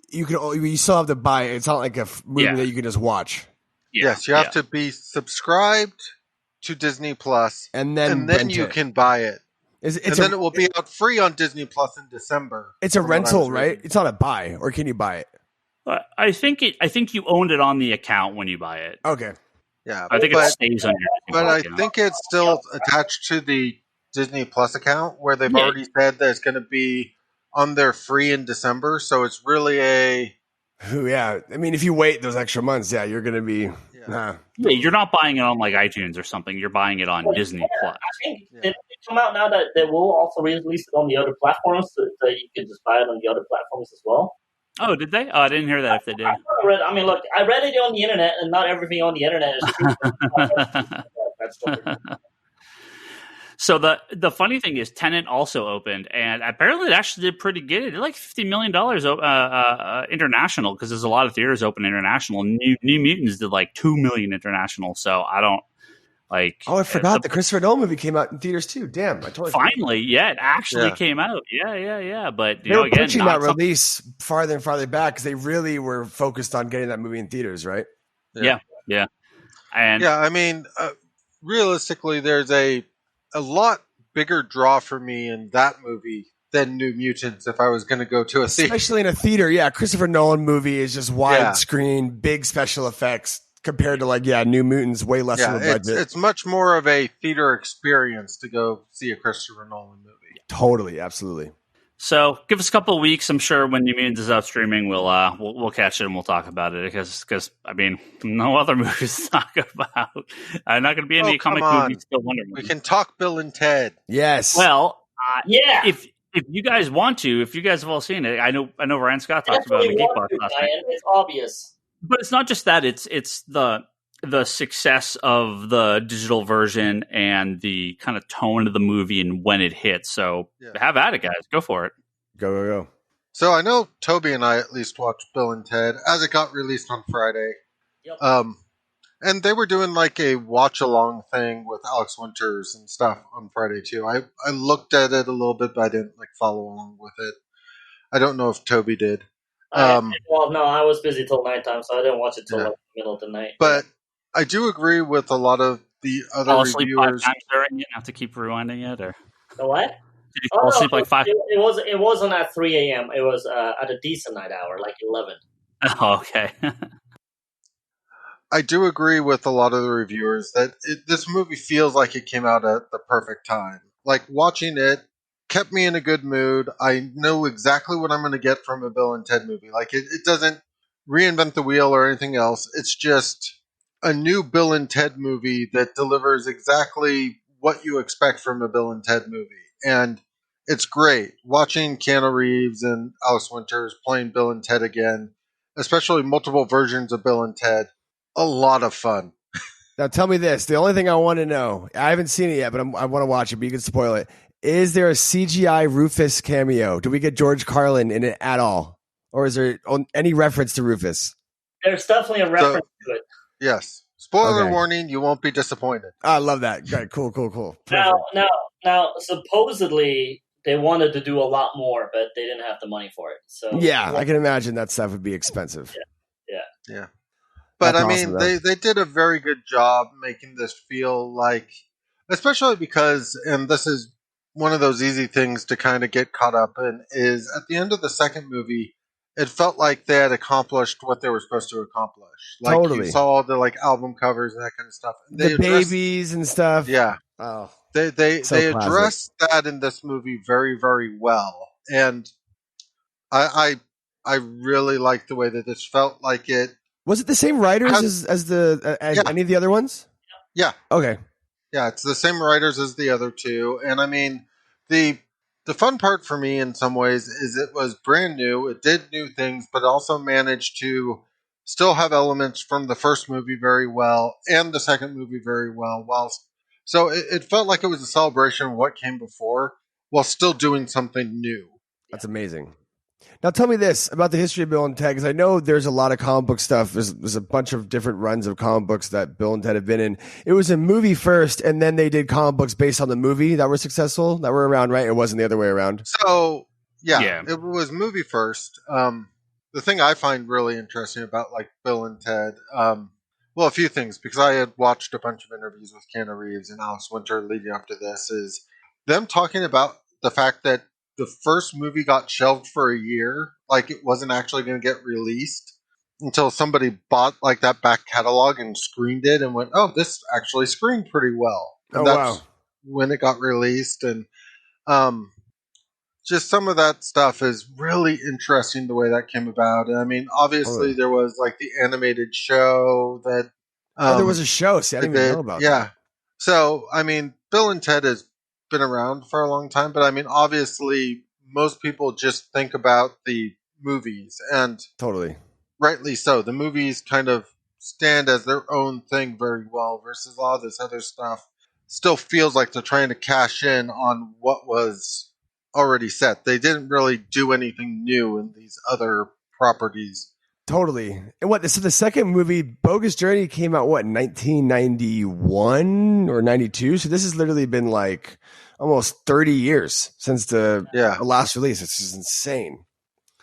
S5: you still have to buy it. It's not like a movie that you can just watch.
S4: Yes, you have to be subscribed to Disney Plus,
S5: and then
S4: you can buy it. Then it will be out free on Disney Plus in December.
S5: It's a rental, right? It's not a buy, or can you buy it?
S1: I think you owned it on the account when you buy it.
S5: Okay.
S4: Yeah,
S1: I think it stays on your.
S4: But I think it's still attached to the Disney Plus account, where they've already said that it's going to be on their free in December. So it's really a.
S5: Yeah, I mean, if you wait those extra months, you're going to be.
S1: You're not buying it on like iTunes or something. You're buying it on Disney Plus.
S3: I think it come out now that they will also release it on the other platforms, so you can just buy it on the other platforms as well.
S1: Oh, did they? Oh, I didn't hear that. If they did,
S3: I mean, look, I read it on the internet, and not everything on the internet is true.
S1: So the funny thing is, Tenet also opened, and apparently it actually did pretty good. It did like $50 million international, because there's a lot of theaters open international. New Mutants did like $2 million international. So I don't like.
S5: Oh, I forgot the Christopher Nolan movie came out in theaters too. Damn, I totally
S1: finally, it actually came out. Yeah. But
S5: they were pushing that release farther and farther back because they really were focused on getting that movie in theaters, right?
S1: Yeah. And
S4: I mean, realistically, there's a lot bigger draw for me in that movie than New Mutants if I was going to go to a theater.
S5: Especially in a theater, Christopher Nolan movie is just widescreen, big special effects compared to New Mutants, way less of a budget.
S4: It's much more of a theater experience to go see a Christopher Nolan movie.
S5: Totally, absolutely.
S1: So give us a couple of weeks. I'm sure when New Mutants is out streaming, we'll catch it and we'll talk about it, because I mean, no other movies to talk about. Not going to be any comic movies. Still Wonder Woman.
S4: We can talk Bill and Ted.
S5: Yes.
S1: Well, if you guys want to, if you guys have all seen it, I know Ryan Scott talked about it in the Geek Box last night.
S3: It's obvious,
S1: but it's not just that. It's the success of the digital version and the kind of tone of the movie and when it hits. So have at it, guys. Go for it.
S5: Go.
S4: So I know Toby and I at least watched Bill and Ted as it got released on Friday.
S3: Yep.
S4: And they were doing like a watch along thing with Alex Winters and stuff on Friday too. I looked at it a little bit, but I didn't follow along with it. I don't know if Toby did.
S3: No, I was busy till nighttime, so I didn't watch it till the middle of the night.
S4: But I do agree with a lot of the other
S1: fall
S4: reviewers.
S1: Asleep 5 times during it, have to keep rewinding it, or
S3: the what?
S1: Did you fall asleep like 5?
S3: It wasn't at 3 a.m. It was at a decent night hour, like 11.
S1: Oh, okay.
S4: I do agree with a lot of the reviewers that this movie feels like it came out at the perfect time. Like, watching it kept me in a good mood. I know exactly what I'm going to get from a Bill and Ted movie. Like, it doesn't reinvent the wheel or anything else. It's just a new Bill and Ted movie that delivers exactly what you expect from a Bill and Ted movie. And it's great watching Keanu Reeves and Alex Winters playing Bill and Ted again, especially multiple versions of Bill and Ted. A lot of fun.
S5: Now tell me this. The only thing I want to know, I haven't seen it yet, but I want to watch it, but you can spoil it. Is there a CGI Rufus cameo? Do we get George Carlin in it at all? Or is there any reference to Rufus?
S3: There's definitely a reference to it.
S4: Yes. Spoiler warning, you won't be disappointed.
S5: I love that. Okay, cool.
S3: Now, supposedly they wanted to do a lot more, but they didn't have the money for it. So
S5: I can imagine that stuff would be expensive.
S4: Yeah. But
S5: That's
S4: I mean,
S5: awesome,
S4: they did a very good job making this feel like, especially because, and this is one of those easy things to kind of get caught up in, is at the end of the second movie, it felt like they had accomplished what they were supposed to accomplish. Like,
S5: totally.
S4: You saw the album covers and that kind of stuff.
S5: The babies and stuff.
S4: Yeah.
S5: Oh,
S4: they addressed that in this movie very, very well, and I really liked the way that this felt like it. Was
S5: it the same writers as any of the other ones?
S4: Yeah.
S5: Okay.
S4: Yeah, it's the same writers as the other two, and I mean the fun part for me in some ways is it was brand new. It did new things, but also managed to still have elements from the first movie very well and the second movie very well. So it felt like it was a celebration of what came before while still doing something new.
S5: That's amazing. Now tell me this about the history of Bill and Ted, because I know there's a lot of comic book stuff. There's a bunch of different runs of comic books that Bill and Ted have been in. It was a movie first, and then they did comic books based on the movie that were successful, that were around, right? It wasn't the other way around.
S4: So, yeah. It was movie first. The thing I find really interesting about Bill and Ted, Well, a few things, because I had watched a bunch of interviews with Keanu Reeves and Alex Winter leading up to this, is them talking about the fact that the first movie got shelved for a year, like it wasn't actually going to get released until somebody bought like that back catalog and screened it and went, "Oh, this actually screened pretty well," and that's when it got released. And um, just some of that stuff is really interesting the way that came about. And I mean, obviously there was like the animated show that
S5: there was a show. See, I didn't even know about that.
S4: So, I mean, Bill and Ted has been around for a long time, but I mean, obviously most people just think about the movies, and
S5: totally
S4: rightly so. The movies kind of stand as their own thing very well versus a lot of this other stuff still feels like they're trying to cash in on what was already set. They didn't really do anything new in these other properties.
S5: Totally. And so the second movie, Bogus Journey, came out, 1991 or 92? So this has literally been like almost 30 years since the last release. It's just insane.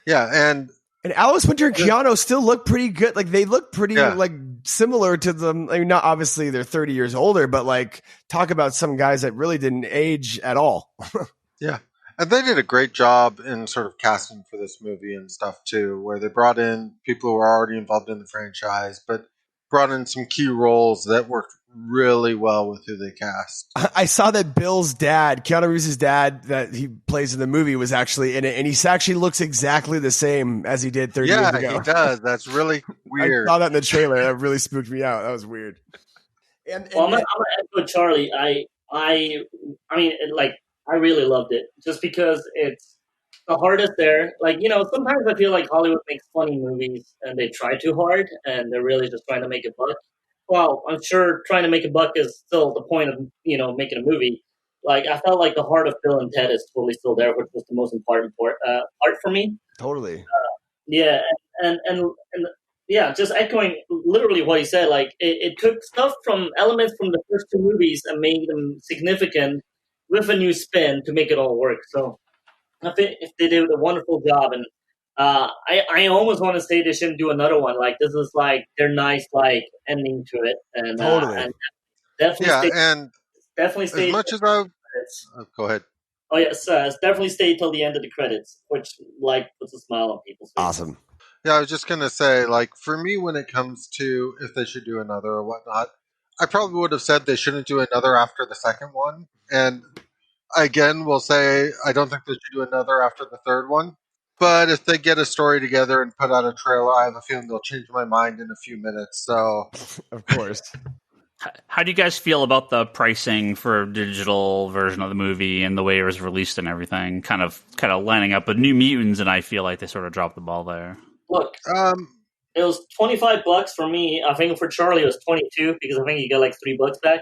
S4: Yeah, and
S5: Alice Winter and Keanu still look pretty good. Like they look pretty like similar to them. I mean, not obviously they're 30 years older, but like talk about some guys that really didn't age at all.
S4: Yeah. And they did a great job in sort of casting for this movie and stuff too, where they brought in people who were already involved in the franchise, but brought in some key roles that worked really well with who they cast.
S5: I saw that Bill's dad, Keanu Reeves' dad, that he plays in the movie, was actually in it, and he actually looks exactly the same as he did 30 years ago.
S4: Yeah, he does. That's really weird.
S5: I saw that in the trailer. That really spooked me out. That was weird.
S3: I'm gonna echo Charlie. I mean, like, I really loved it just because it's the hardest there. Like, sometimes I feel like Hollywood makes funny movies and they try too hard and they're really just trying to make a buck. Well, I'm sure trying to make a buck is still the point of, making a movie. Like, I felt like the heart of Bill and Ted is totally still there, which was the most important part for me.
S5: Totally.
S3: Yeah. And yeah, just echoing literally what he said. Like, it took stuff from elements from the first two movies and made them significant with a new spin to make it all work. So I think if they did a wonderful job, and I almost want to say they shouldn't do another one. Like, this is like their nice like ending to it, and
S5: totally,
S3: and definitely
S4: definitely
S3: stay.
S4: As much as I go ahead.
S3: Oh yes, definitely stay till the end of the credits, which like puts a smile on people's faces.
S5: Awesome.
S4: Yeah, I was just gonna say, like, for me, when it comes to if they should do another or whatnot, I probably would have said they shouldn't do another after the second one. And again, we'll say I don't think they should do another after the third one. But if they get a story together and put out a trailer, I have a feeling they'll change my mind in a few minutes. So,
S5: of course.
S1: How do you guys feel about the pricing for a digital version of the movie and the way it was released and everything? Kind of lining up with New Mutants, and I feel like they sort of dropped the ball there.
S3: Look, it was $25 for me. I think for Charlie it was 22 because I think you got like $3 back.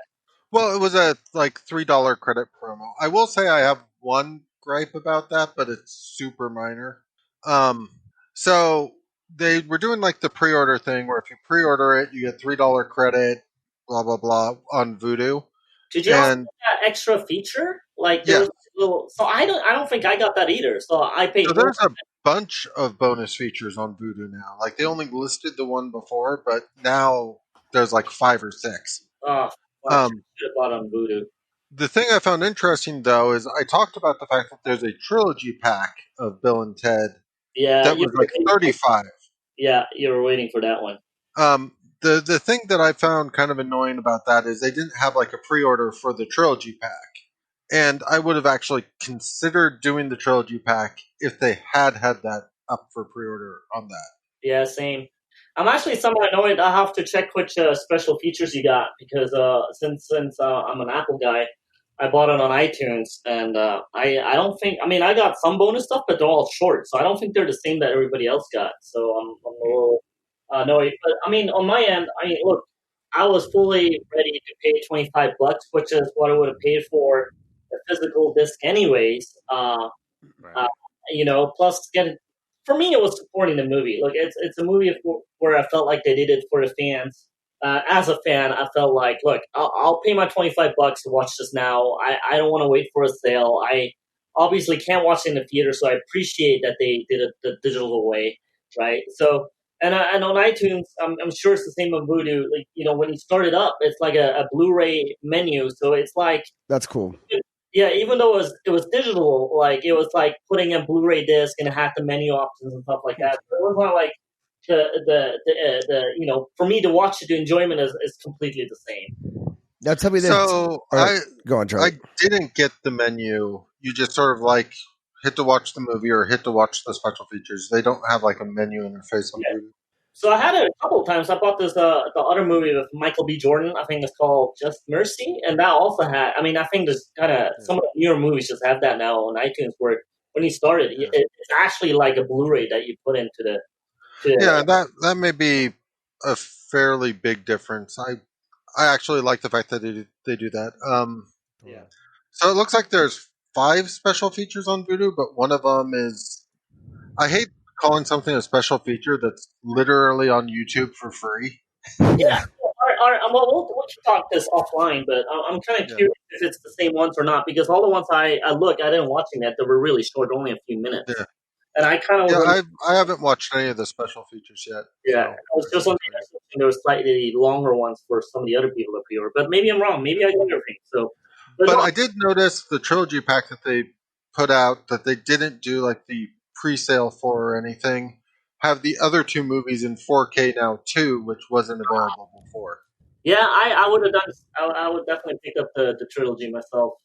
S4: Well, it was a like $3 credit promo. I will say I have one gripe about that, but it's super minor. So they were doing like the pre-order thing where if you pre-order it, you get $3 credit, blah blah blah on Vudu.
S3: Did you also get that extra feature? Like there was a little, so I don't think I got that either. So I paid.
S4: So there's a bunch of bonus features on Vudu now. Like they only listed the one before, but now there's like 5 or 6.
S3: Oh, I should have bought on Vudu.
S4: The thing I found interesting though is I talked about the fact that there's a trilogy pack of Bill and Ted.
S3: Yeah,
S4: that was like $35.
S3: Yeah, you were waiting for that one.
S4: The thing that I found kind of annoying about that is they didn't have like a pre-order for the trilogy pack. And I would have actually considered doing the trilogy pack if they had that up for pre-order on that.
S3: Yeah, same. I'm actually somewhat annoyed. I have to check which special features you got because since I'm an Apple guy, I bought it on iTunes, and I don't think. I mean, I got some bonus stuff, but they're all short, so I don't think they're the same that everybody else got. So I'm a little annoyed. But I mean, on my end, look, I was fully ready to pay $25, which is what I would have paid for a physical disc, anyways. Plus get. For me, it was supporting the movie. Like it's a movie where I felt like they did it for the fans. As a fan, I felt like, look, I'll pay my $25 to watch this now. I don't want to wait for a sale. I obviously can't watch it in the theater, so I appreciate that they did it the digital way, right? So And on iTunes, I'm sure it's the same on Vudu. Like, when you start it up, it's like a Blu-ray menu. So it's like,
S5: that's cool.
S3: Yeah, even though it was digital, like it was like putting a Blu-ray disc and it had the menu options and stuff like that. So it was not like the for me to watch it, the enjoyment is completely the same.
S5: Now tell me this.
S4: So
S5: go on, Charlie.
S4: I didn't get the menu. You just sort of like hit to watch the movie or hit to watch the special features. They don't have like a menu interface on Vudu.
S3: So I had it a couple of times. I bought this the other movie with Michael B. Jordan. I think it's called Just Mercy, and that also had. I mean, I think there's kind of some of the newer movies just have that now on iTunes. Where when you started, it's actually like a Blu-ray that you put into the.
S4: Yeah, that may be a fairly big difference. I actually like the fact that they do that.
S3: Yeah.
S4: So it looks like there's 5 special features on Vudu, but one of them is. I hate calling something a special feature that's literally on YouTube for free.
S3: Yeah. We'll talk this offline, but I'm kind of curious if it's the same ones or not, because all the ones I didn't watch them yet. They were really short, only a few minutes. Yeah. And I kind of
S4: I haven't watched any of the special features yet.
S3: Yeah, so. I was just on there were slightly longer ones for some of the other people up here, but maybe I'm wrong. Maybe I got everything. So,
S4: but I did notice the trilogy pack that they put out that they didn't do like the pre-sale for or anything. Have the other 2 movies in 4K now too, which wasn't available before.
S3: Yeah, I would have done. I would definitely pick up the trilogy myself.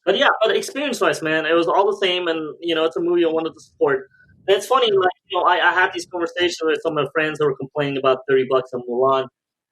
S3: But experience-wise, man, it was all the same, and it's a movie I wanted to support. And it's funny, like I had these conversations with some of my friends who were complaining about $30 on Mulan,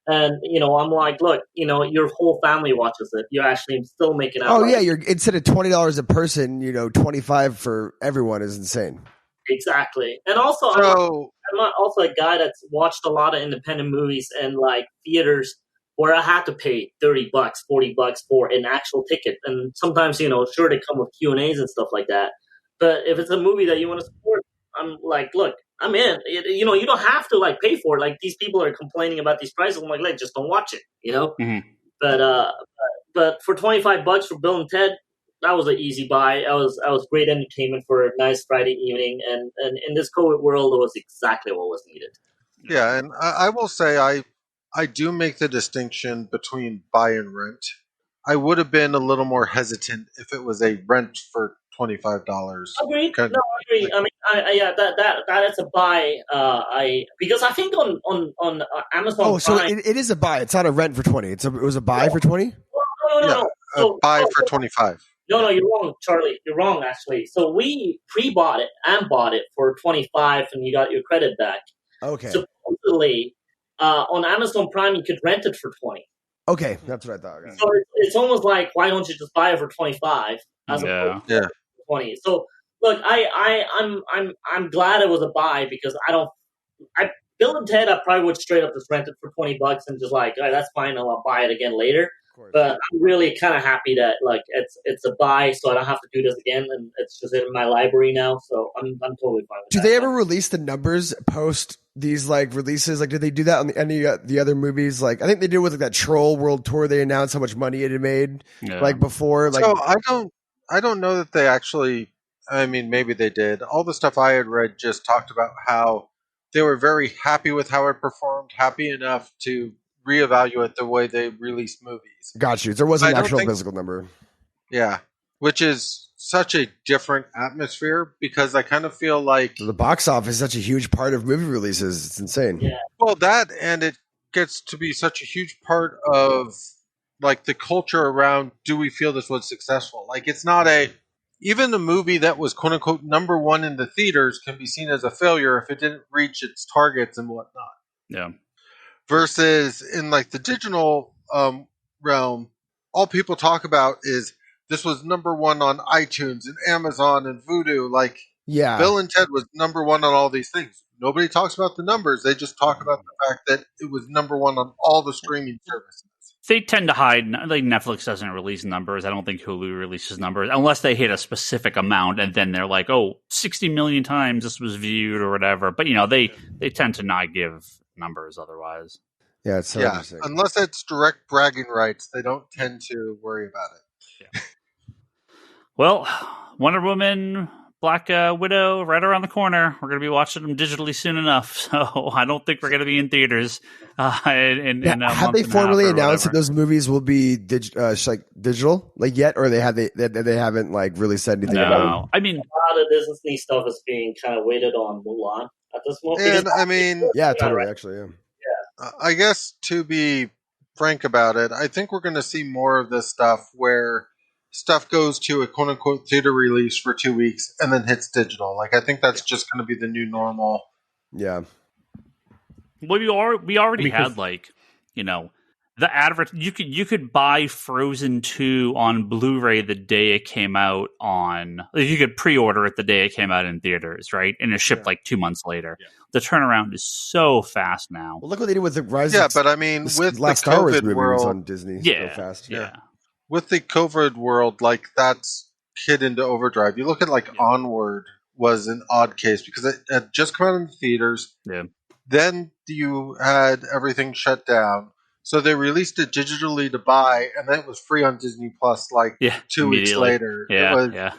S3: and I'm like, look, your whole family watches it. You're actually still making out.
S5: Oh yeah, you're instead of $20 a person, $25 for everyone is insane.
S3: Exactly, and also I'm not also a guy that's watched a lot of independent movies and like theaters where I had to pay $30, $40 for an actual ticket, and sometimes sure they come with Q&As and stuff like that. But if it's a movie that you want to support, I'm like, look, I'm in. You don't have to like pay for it. Like these people are complaining about these prices. I'm like, just don't watch it.
S1: Mm-hmm.
S3: But for $25 for Bill and Ted, that was an easy buy. I was great entertainment for a nice Friday evening, and in this COVID world, it was exactly what was needed.
S4: Yeah, and I will say I do make the distinction between buy and rent. I would have been a little more hesitant if it was a rent for $25.
S3: Agreed. I agree. I mean, that's a buy. Because I think on Amazon.
S5: Oh, so it is a buy. It's not a rent for $20. It was a buy for $20.
S3: No.
S4: So, buy for $25.
S3: No, you're wrong, Charlie. You're wrong, actually. So we pre-bought it and bought it for $25, and you got your credit back.
S5: Okay.
S3: Supposedly, on Amazon Prime, you could rent it for $20.
S5: Okay, that's what I thought. Okay.
S3: So it's almost like, why don't you just buy it for $25 as opposed to $20? So look, I'm glad it was a buy because Bill and Ted, I probably would straight up just rent it for $20 and just like, all right, that's fine, I'll buy it again later. But I'm really kind of happy that like it's a buy, so I don't have to do this again, and it's just in my library now. So I'm totally fine with that.
S5: Do they ever release the numbers post these like releases? Like, did they do that on any of the other movies? Like, I think they did with like that Troll World Tour. They announced how much money it had made, like before. Like,
S4: so I don't know that they actually. I mean, maybe they did. All the stuff I had read just talked about how they were very happy with how it performed, happy enough to reevaluate the way they released movies.
S5: Got you. There wasn't an actual physical number.
S4: Yeah, which is such a different atmosphere because I kind of feel like
S5: the box office is such a huge part of movie releases. It's insane.
S3: Yeah.
S4: Well, that and it gets to be such a huge part of like the culture around. Do we feel this was successful? Like it's not even a movie that was quote unquote number one in the theaters can be seen as a failure if it didn't reach its targets and whatnot.
S1: Yeah.
S4: Versus in like the digital realm, all people talk about is this was number one on iTunes and Amazon and Vudu. Like, Bill and Ted was number one on all these things. Nobody talks about the numbers. They just talk about the fact that it was number one on all the streaming services.
S1: They tend to hide. Like Netflix doesn't release numbers. I don't think Hulu releases numbers unless they hit a specific amount, and then they're like, "Oh, 60 million times this was viewed" or whatever. But they tend to not give numbers otherwise.
S5: Yeah, it's so interesting.
S4: Unless it's direct bragging rights, they don't tend to worry about it.
S1: Yeah. Well, Wonder Woman Black Widow right around the corner. We're going to be watching them digitally soon enough, so I don't think we're going to be in theaters.
S5: Have they formally announced that those movies will be digital yet, or they haven't really said anything about it?
S1: I mean,
S3: a lot of Disney stuff is being kind of waited on Mulan at this moment.
S4: And I mean,
S5: yeah, totally, actually, yeah.
S4: I guess to be frank about it, I think we're going to see more of this stuff where stuff goes to a quote unquote theater release for 2 weeks and then hits digital. I think that's just going to be the new normal.
S5: Yeah.
S1: Well, we already had the advert. You could buy Frozen 2 on Blu-ray the day it came out you could pre-order it the day it came out in theaters, right? And it shipped 2 months later. Yeah. The turnaround is so fast now.
S5: Well, look what they did with the Rise.
S4: Yeah, but I mean, with the COVID world
S5: on Disney,
S1: yeah,
S5: so fast.
S1: Yeah.
S4: With the COVID world, that's hit into overdrive. You look at Onward was an odd case because it had just come out in the theaters.
S1: Yeah.
S4: Then you had everything shut down. So they released it digitally to buy, and then it was free on Disney Plus 2 weeks later.
S1: Yeah.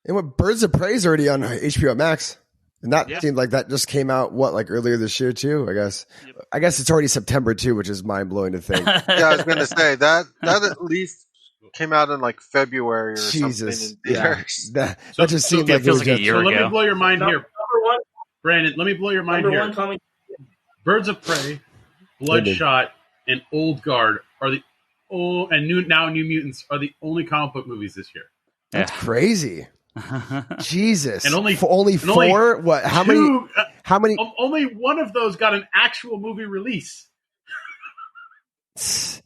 S5: And what Birds of Prey is already on HBO Max. And that seemed like that just came out, earlier this year too, I guess. Yep. I guess it's already September too, which is mind-blowing to think.
S4: Yeah, I was going to say, that at least came out in February or something in theaters.
S5: Yeah. That just seemed like it
S1: feels
S5: was
S1: like a year ago.
S2: Let me blow your mind here.
S3: Number one.
S2: Brandon, let me blow your mind here. Birds of Prey, Bloodshot, and Old Guard are and New Mutants are the only comic book movies this year.
S5: That's crazy. Jesus.
S2: And only
S5: four? What? How many?
S2: Only one of those got an actual movie release.
S5: So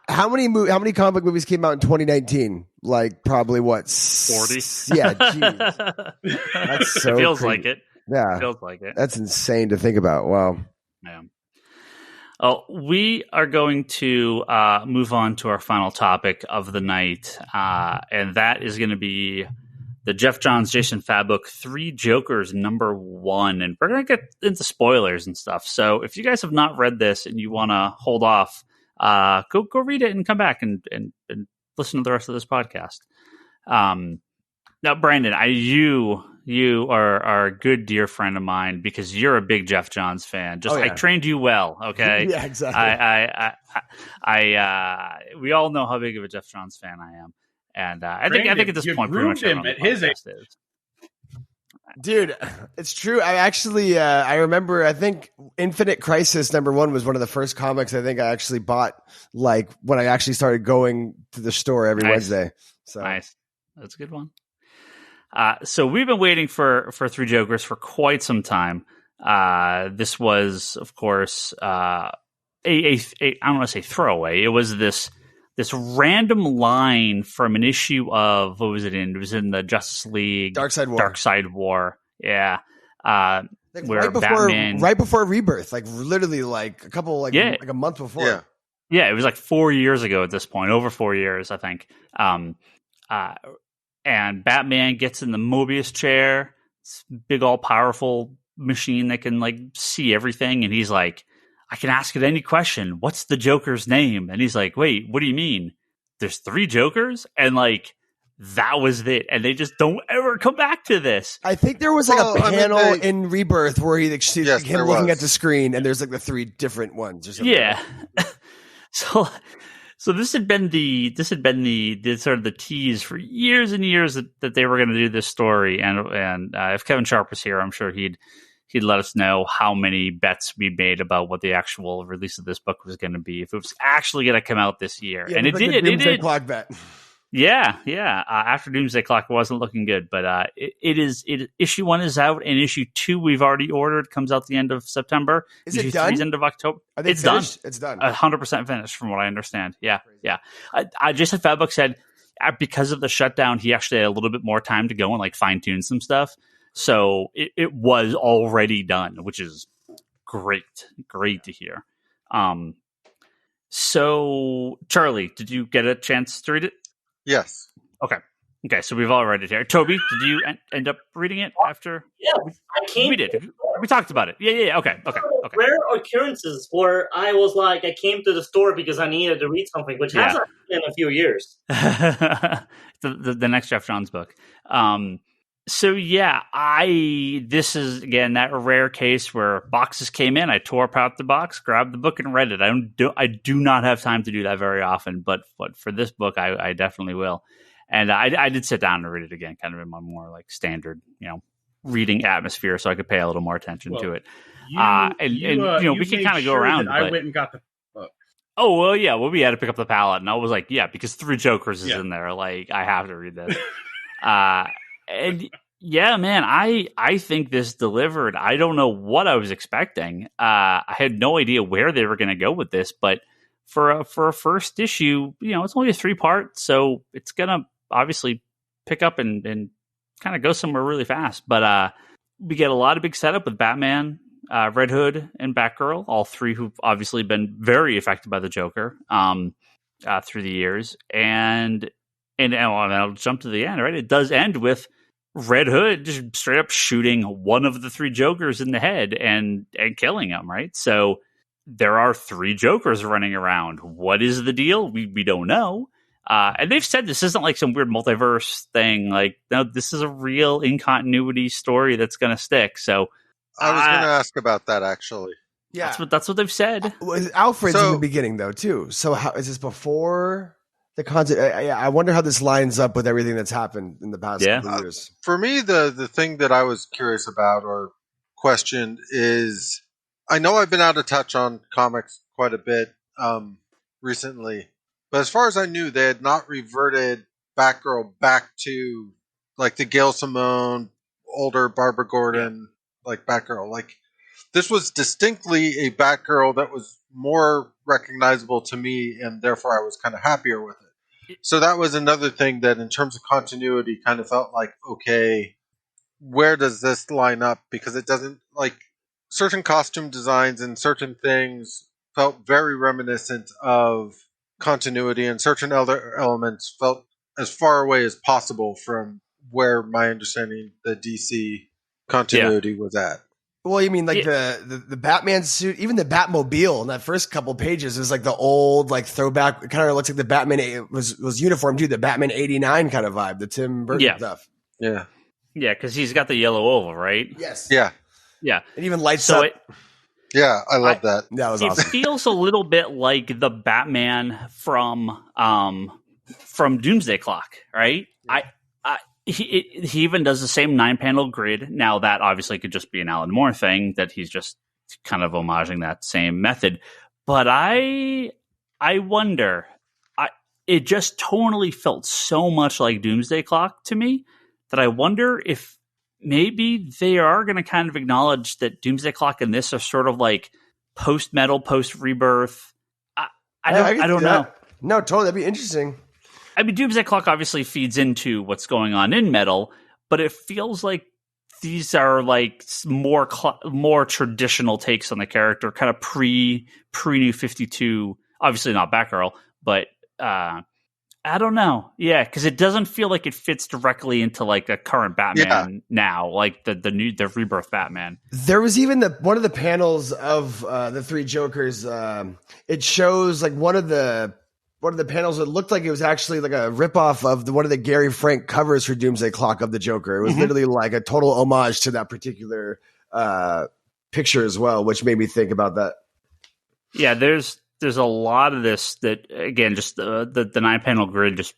S5: how many comic book movies came out in 2019? Probably
S1: 40?
S5: Yeah, geez. That's so
S1: it feels
S5: crazy.
S1: like it.
S5: Yeah.
S1: It feels like it.
S5: That's insane to think about. Wow.
S1: Yeah. Oh, we are going to move on to our final topic of the night, and that is going to be the Jeff Johns, Jason Fab book, 3 Jokers, #1. And we're going to get into spoilers and stuff. So if you guys have not read this and you want to hold off, go read it and come back and listen to the rest of this podcast. Now, Brandon, you are a good dear friend of mine because you're a big Jeff Johns fan. I trained you well, okay?
S5: Yeah, exactly.
S1: We all know how big of a Jeff Johns fan I am, and I think at this point, pretty much
S2: him at his age.
S1: Is.
S5: Dude, it's true. I actually, I remember. I think Infinite Crisis #1 was one of the first comics I think I actually bought. When I actually started going to the store every Wednesday. So
S1: nice, that's a good one. So we've been waiting for 3 Jokers for quite some time. This was, of course, I don't want to say throwaway. It was this random line from an issue of, what was it in? It was in the Justice League
S5: Dark Side War.
S1: Yeah. Where
S5: right before Rebirth, literally a couple a month before.
S4: Yeah.
S1: Yeah, it was 4 years ago at this point, over 4 years, I think. And Batman gets in the Mobius chair, it's a big all-powerful machine that can see everything, and he's like, I can ask it any question. What's the Joker's name? And he's like, wait, what do you mean? There's 3 Jokers? And that was it. And they just don't ever come back to this.
S5: I think there was a panel in Rebirth where him looking at the screen, and there's the 3 different ones or something.
S1: Yeah. So this had been the sort of the tease for years and years that they were going to do this story, and if Kevin Sharp was here, I'm sure he'd let us know how many bets we made about what the actual release of this book was going to be, if it was actually going to come out this year, and it did.
S5: It did. Clock bet.
S1: Yeah. After Doomsday Clock, it wasn't looking good, but issue 1 is out, and issue 2 we've already ordered. Comes out the end of September.
S5: Is it
S1: issue
S5: done?
S1: 3's end of October.
S5: It's
S1: finished?
S5: Done. It's done.
S1: 100% finished, from what I understand. Yeah. Jason Fabbook said because of the shutdown, he actually had a little bit more time to go and fine tune some stuff. So it was already done, which is great to hear. So Charlie, did you get a chance to read it?
S4: Yes.
S1: Okay, so we've all read it here. Toby, did you end up reading it after?
S3: Yeah, I came.
S1: We did. We talked about it. Yeah. Okay.
S3: Rare occurrences where I was I came to the store because I needed to read something, which hasn't been in a few years.
S1: the next Jeff Johns book. So yeah, this is again that rare case where boxes came in. I tore apart the box, grabbed the book, and read it. I do not have time to do that very often, but for this book, I definitely will. And I did sit down and read it again, kind of in my more like standard, reading atmosphere, so I could pay a little more attention to it. We can kind of go around.
S2: I went and got the book.
S1: Oh well, yeah. Well, we had to pick up the palette, and I was like, yeah, because Three Jokers is in there. Like, I have to read this. And yeah, man, I think this delivered. I don't know what I was expecting. I had no idea where they were going to go with this, but for a first issue, it's only a 3-part, so it's gonna obviously pick up and kind of go somewhere really fast. But we get a lot of big setup with Batman, Red Hood, and Batgirl, all three who've obviously been very affected by the Joker through the years, and I'll jump to the end. Right, it does end with Red Hood just straight up shooting one of the 3 Jokers in the head and killing him, right? So there are 3 Jokers running around. What is the deal? We don't know. And they've said this isn't like some weird multiverse thing. Like, no, this is a real in-continuity story that's going to stick. So
S4: I was going to ask about that, actually.
S5: Yeah.
S1: That's what they've said.
S5: Alfred's in the beginning, though, too. So how is this before the content? I wonder how this lines up with everything that's happened in the past couple of years.
S4: For me, the thing that I was curious about or questioned is, I know I've been out of touch on comics quite a bit recently, but as far as I knew, they had not reverted Batgirl back to like the Gail Simone, older Barbara Gordon, like Batgirl. Like, this was distinctly a Batgirl that was more recognizable to me, and therefore I was kind of happier with it. So that was another thing that in terms of continuity kind of felt like, okay, where does this line up? Because it doesn't, like, certain costume designs and certain things felt very reminiscent of continuity, and certain other elements felt as far away as possible from where my understanding the DC continuity was at.
S5: Well, you mean like the Batman suit, even the Batmobile in that first couple pages is like the old like throwback. It kind of looks like the Batman was uniform too. The Batman '89 kind of vibe, the Tim Burton stuff.
S4: Yeah,
S1: because he's got the yellow oval, right?
S5: Yes.
S4: Yeah.
S5: It even lights up.
S4: Yeah, I love that.
S5: That was awesome.
S1: It feels a little bit like the Batman from Doomsday Clock, right? He even does the same 9-panel grid. Now that obviously could just be an Alan Moore thing that he's just kind of homaging that same method. But I wonder, it just tonally felt so much like Doomsday Clock to me that I wonder if maybe they are going to kind of acknowledge that Doomsday Clock and this are sort of like post-metal, post-rebirth. I don't know.
S5: No, totally. That'd be interesting.
S1: I mean, Doomsday Clock obviously feeds into what's going on in metal, but it feels like these are like more traditional takes on the character, kind of pre-New 52. Obviously not Batgirl, but I don't know. Yeah, because it doesn't feel like it fits directly into like a current Batman now, like the rebirth Batman.
S5: There was even one of the panels of the 3 Jokers. It shows like one of the panels that looked like it was actually like a ripoff of one of the Gary Frank covers for Doomsday Clock of the Joker. It was literally like a total homage to that particular picture as well, which made me think about that.
S1: Yeah, there's a lot of this that, again, just the 9-panel grid. Just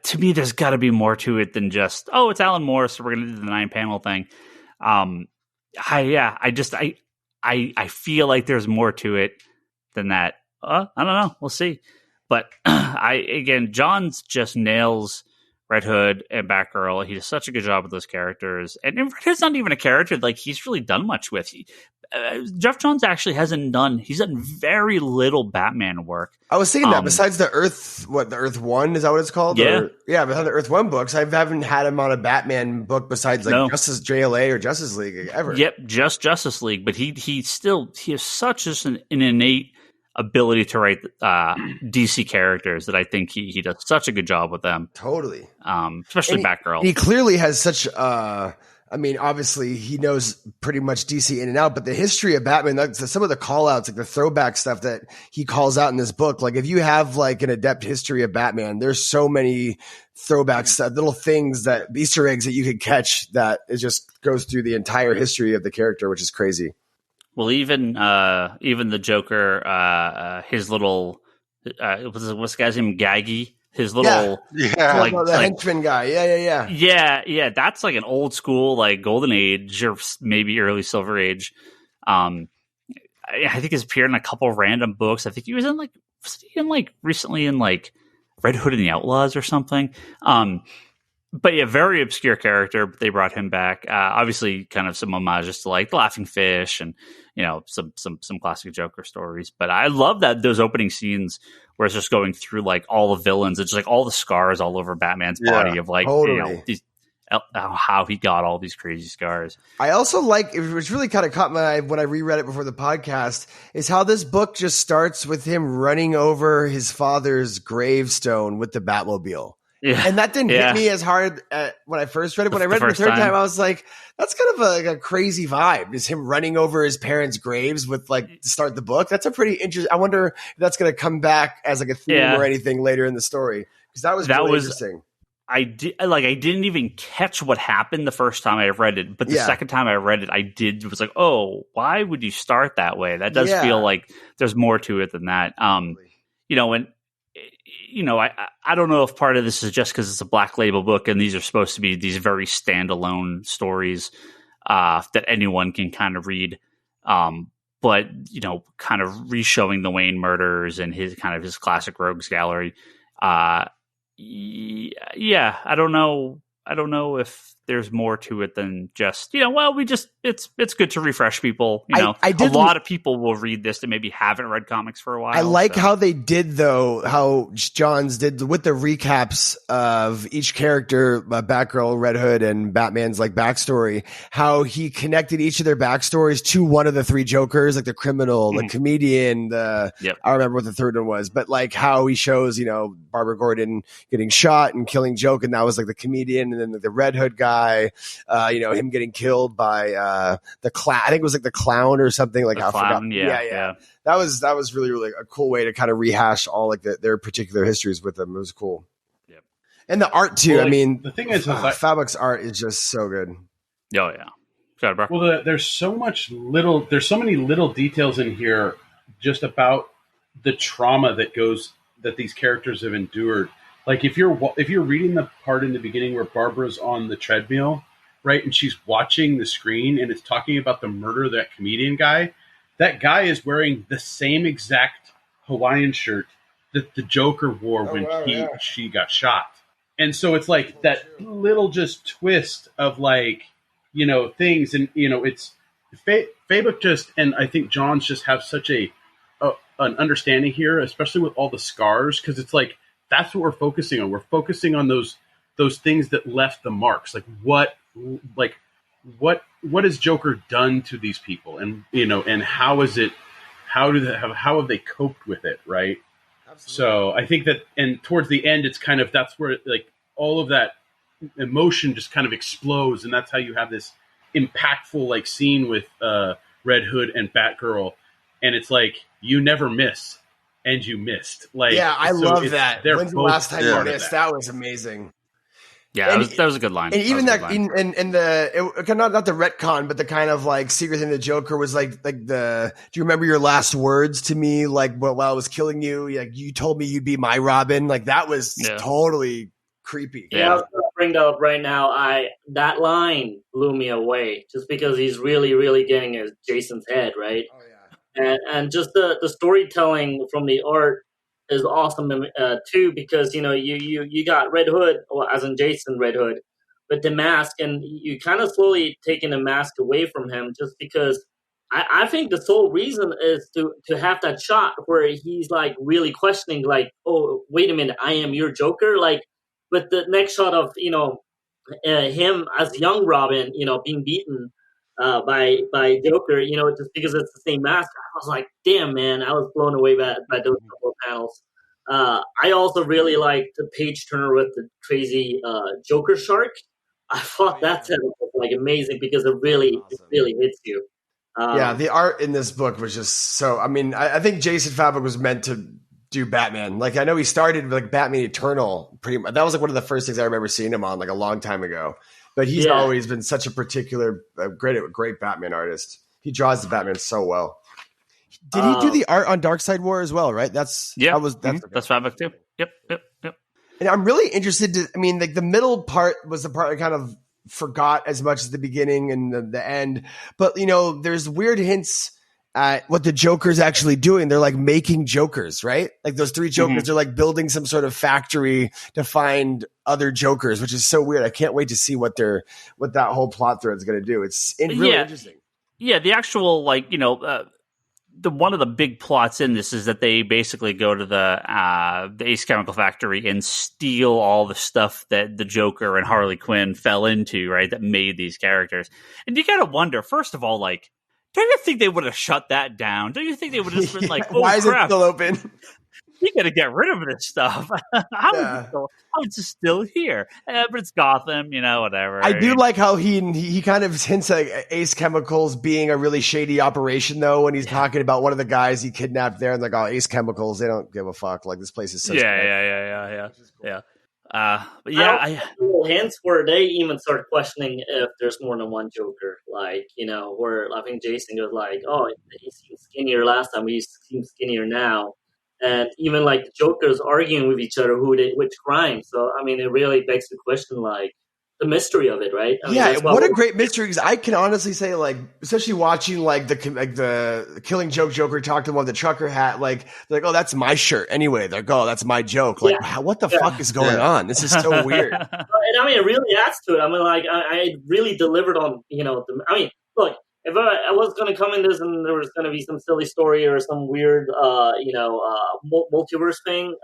S1: to me, there's got to be more to it than just it's Alan Moore, so we're going to do the 9-panel thing. I feel like there's more to it than that. I don't know. We'll see. But Johns just nails Red Hood and Batgirl. He does such a good job with those characters. And Red Hood's not even a character like he's really done much with. Jeff Johns actually he's done very little Batman work.
S5: I was thinking that besides the Earth 1, is that what it's called?
S1: Yeah.
S5: Besides the Earth 1 books, I haven't had him on a Batman book besides like Justice JLA or Justice League ever.
S1: Yep, just Justice League. But he has such an innate ability to write DC characters that I think he does such a good job with them.
S5: Totally.
S1: Especially Batgirl.
S5: He clearly has such I mean, obviously he knows pretty much DC in and out, but the history of Batman, some of the call outs, like the throwback stuff that he calls out in this book, like if you have like an adept history of Batman, there's so many throwback stuff, little things that Easter eggs that you could catch that it just goes through the entire history of the character, which is crazy.
S1: Well, even the Joker, his little what's the guy's name? Gaggy. His little
S5: the henchman guy.
S1: Yeah. That's like an old school like Golden Age or maybe early Silver Age. I think he's appeared in a couple of random books. I think he was in recently in like Red Hood and the Outlaws or something. But yeah, very obscure character. But they brought him back. Obviously, kind of some homages to like the Laughing Fish and some classic Joker stories. But I love that those opening scenes where it's just going through like all the villains. It's just like all the scars all over Batman's body of like how he got all these crazy scars.
S5: I also like, which really kind of caught my eye when I reread it before the podcast, is how this book just starts with him running over his father's gravestone with the Batmobile. Yeah. And that didn't hit me as hard when I first read it. When I read it the third time, I was like, that's kind of a crazy vibe. Is him running over his parents' graves with like to start the book. That's a pretty interesting. I wonder if that's going to come back as like a theme or anything later in the story. Because that was really interesting.
S1: I didn't even catch what happened the first time I read it, but the second time I read it, was like, oh, why would you start that way? That does feel like there's more to it than that. I don't know if part of this is just because it's a Black Label book and these are supposed to be these very standalone stories that anyone can kind of read. But kind of re-showing the Wayne murders and his classic rogues gallery. I don't know if there's more to it than just, it's good to refresh people. A lot of people will read this that maybe haven't read comics for a while.
S5: I like how they did how Johns did with the recaps of each character, Batgirl, Red Hood, and Batman's like backstory, how he connected each of their backstories to one of the three Jokers, like the criminal, the comedian, I don't remember what the third one was, but like how he shows, Barbara Gordon getting shot and killing Joker, and that was like the comedian, and then the Red Hood guy, him getting killed by the clown. I think it was like the clown or something. Like
S1: I forgot. Yeah.
S5: That was really, really a cool way to kind of rehash all like their particular histories with them. It was cool. Yep. And the art too. Well,
S2: the thing is,
S5: Fabok's art is just so good.
S1: Oh yeah. Sorry, bro.
S2: Well, there's so many little details in here just about the trauma that these characters have endured. Like if you're reading the part in the beginning where Barbara's on the treadmill, right, and she's watching the screen and it's talking about the murder of that comedian guy, that guy is wearing the same exact Hawaiian shirt that the Joker wore when she got shot. And so it's like that little just twist of like, things, and it's Fabok just, and I think Johns just have such an understanding here, especially with all the scars, because it's like, that's what we're focusing on. We're focusing on those things that left the marks. Like what has Joker done to these people, and and how have they coped with it, right? Absolutely. So I think that, and towards the end, it's kind of, that's where like all of that emotion just kind of explodes, and that's how you have this impactful like scene with Red Hood and Batgirl, and it's like you never miss. And you missed.
S5: I love that. When's the last time you missed? That was amazing.
S1: Yeah, that was a good line.
S5: And even not the retcon, but the kind of like secret thing the Joker was like do you remember your last words to me? Like while I was killing you, like you told me you'd be my Robin. Like that was totally creepy.
S3: Yeah, I was going to bring that up right now. That line blew me away just because he's really, really getting at Jason's head, right? Oh, yeah. And just the storytelling from the art is awesome too, because you got Red Hood, well, as in Jason Red Hood, with the mask, and you kind of slowly taking the mask away from him, just because I think the sole reason is to have that shot where he's like really questioning, like, oh wait a minute, I am your Joker, like. But the next shot of him as young Robin, being beaten by Joker, just because it's the same mask. I was like, damn, man, I was blown away by those couple of panels. I also really liked the page turner with the crazy Joker shark. I thought that setup was like amazing because it really hits you.
S5: The art in this book was just so. I mean, I think Jason Fabok was meant to do Batman. Like, I know he started like Batman Eternal. Pretty much, that was like one of the first things I remember seeing him on, like a long time ago. But he's always been such a particular, great Batman artist. He draws the Batman so well. Did he do the art on Darkseid War as well? Right? That's
S1: Fabok too. Yep.
S5: And I'm really interested to. I mean, like the middle part was the part I kind of forgot as much as the beginning and the end. But there's weird hints at what the Joker's actually doing. They're like making Jokers, right? Like those 3 Jokers, they're like building some sort of factory to find other Jokers, which is so weird. I can't wait to see what that whole plot thread is going to do. It's really interesting.
S1: Yeah, the actual the one of the big plots in this is that they basically go to the Ace Chemical Factory and steal all the stuff that the Joker and Harley Quinn fell into, right? That made these characters. And you gotta wonder, first of all, like, don't you think they would have shut that down? Don't you think they would have just been like, oh,
S5: why is
S1: crap,
S5: it still open?
S1: You got to get rid of this stuff. How is it still here? But it's Gotham, whatever.
S5: I do like how he kind of hints at Ace Chemicals being a really shady operation, though, when he's talking about one of the guys he kidnapped there, and like, oh, Ace Chemicals, they don't give a fuck. Like, this place is so
S1: yeah.
S3: Little hints where they even start questioning if there's more than one Joker. Like, where I think Jason goes like, oh, he seemed skinnier last time, he seems skinnier now. And even like Jokers arguing with each other which crime. So I mean, it really begs the question, like the mystery of it, right? I mean,
S5: what a great mystery! Because I can honestly say, like, especially watching like the Killing Joke Joker talk to him on the trucker hat, like oh, that's my shirt anyway. They're like, oh, that's my joke. Like, what the fuck is going on? This is so weird.
S3: And I mean, it really adds to it. I mean, like I really delivered on look. If I was going to come in this and there was going to be some silly story or some weird, multiverse thing,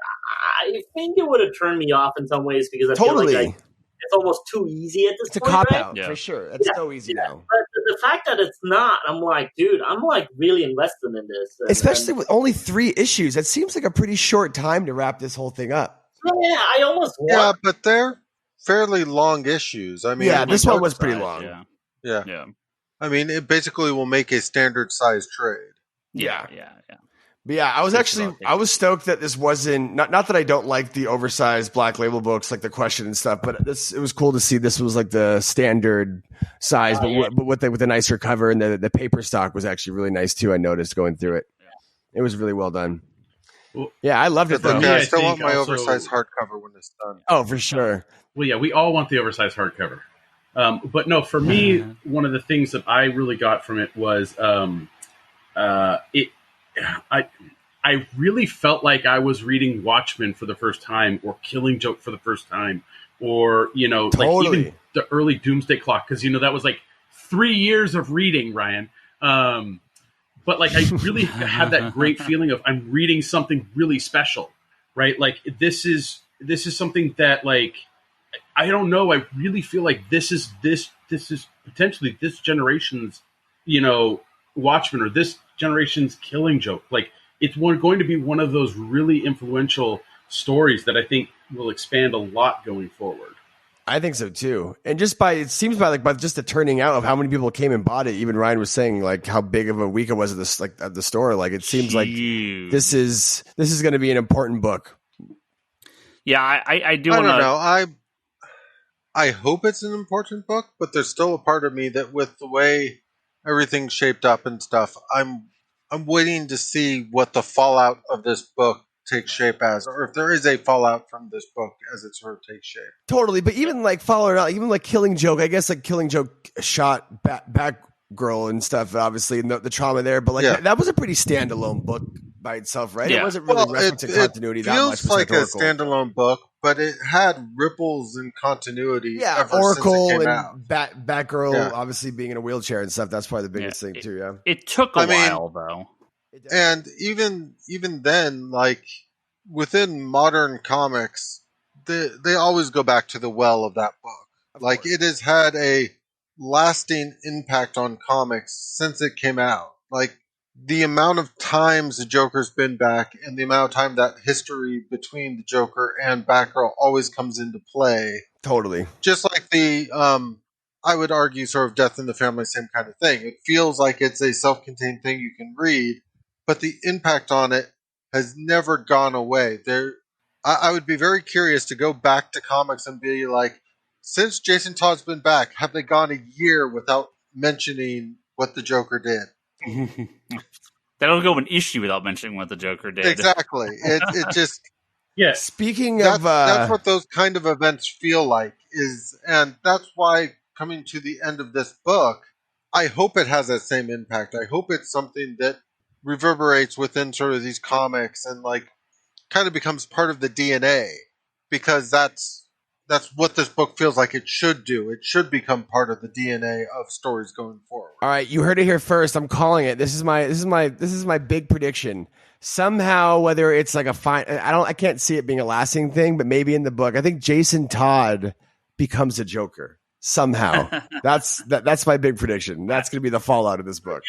S3: I think it would have turned me off in some ways because I feel like it's almost too easy at this point.
S5: It's a cop-out, for sure. It's so easy now.
S3: But the fact that it's not, I'm like, dude, I'm like really invested in this.
S5: Especially with only 3 issues. It seems like a pretty short time to wrap this whole thing up.
S3: Yeah, I almost
S4: Yeah, but they're fairly long issues. I mean,
S5: this one was pretty long.
S4: Yeah. I mean, it basically will make a standard size trade.
S1: Yeah.
S5: But yeah, I was stoked that this wasn't not that I don't like the oversized Black Label books like The Question and stuff, but it was cool to see this was like the standard size, but with a nicer cover, and the paper stock was actually really nice too. I noticed going through it. It was really well done. Well, I loved it though.
S4: Okay, I still want my oversized hardcover when it's done.
S5: Oh, for sure.
S2: Well, yeah, we all want the oversized hardcover. But no, for me, one of the things that I really got from it was I really felt like I was reading Watchmen for the first time, or Killing Joke for the first time, or like even the early Doomsday Clock, because that was like 3 years of reading, Ryan. But like I really had that great feeling of I'm reading something really special, right? Like this is something that, like, I don't know. I really feel like this is potentially this generation's, Watchmen, or this generation's Killing Joke. Like, it's going to be one of those really influential stories that I think will expand a lot going forward.
S5: I think so too. And just by just the turning out of how many people came and bought it. Even Ryan was saying like how big of a week it was at the store. Like, it seems like this is going to be an important book.
S1: Yeah, I do.
S4: I don't know. I hope it's an important book, but there's still a part of me that, with the way everything's shaped up and stuff, I'm waiting to see what the fallout of this book takes shape as, or if there is a fallout from this book as it sort of takes shape.
S5: Totally, but even like following out, even like Killing Joke, I guess like Killing Joke shot Batgirl and stuff, obviously, and the trauma there, but like that was a pretty standalone book by itself, right?
S1: Yeah.
S5: It wasn't really referencing continuity that much.
S4: It feels like a standalone book, but it had ripples in continuity.
S5: Yeah, Oracle and Batgirl obviously being in a wheelchair and stuff. That's probably the biggest thing too. Yeah,
S1: it took a while though,
S4: and even then, like within modern comics, they always go back to the well of that book. Like, it has had a lasting impact on comics since it came out. Like, the amount of times the Joker's been back, and the amount of time that history between the Joker and Batgirl always comes into play.
S5: Totally.
S4: Just like I would argue sort of Death in the Family, same kind of thing. It feels like it's a self-contained thing you can read, but the impact on it has never gone away. I would be very curious to go back to comics and be like, since Jason Todd's been back, have they gone a year without mentioning what the Joker did?
S1: They don't go an issue without mentioning what the Joker did.
S4: Exactly. It just...
S2: Yeah.
S5: Speaking of...
S4: that's what those kind of events feel like. And that's why, coming to the end of this book, I hope it has that same impact. I hope it's something that reverberates within sort of these comics and like kind of becomes part of the DNA, because that's what this book feels like it should do. It should become part of the DNA of stories going forward.
S5: All right, you heard it here first. I'm calling it. This is my big prediction. Somehow, whether it's like I can't see it being a lasting thing, but maybe in the book, I think Jason Todd becomes a Joker somehow. That's my big prediction. That's going to be the fallout of this book.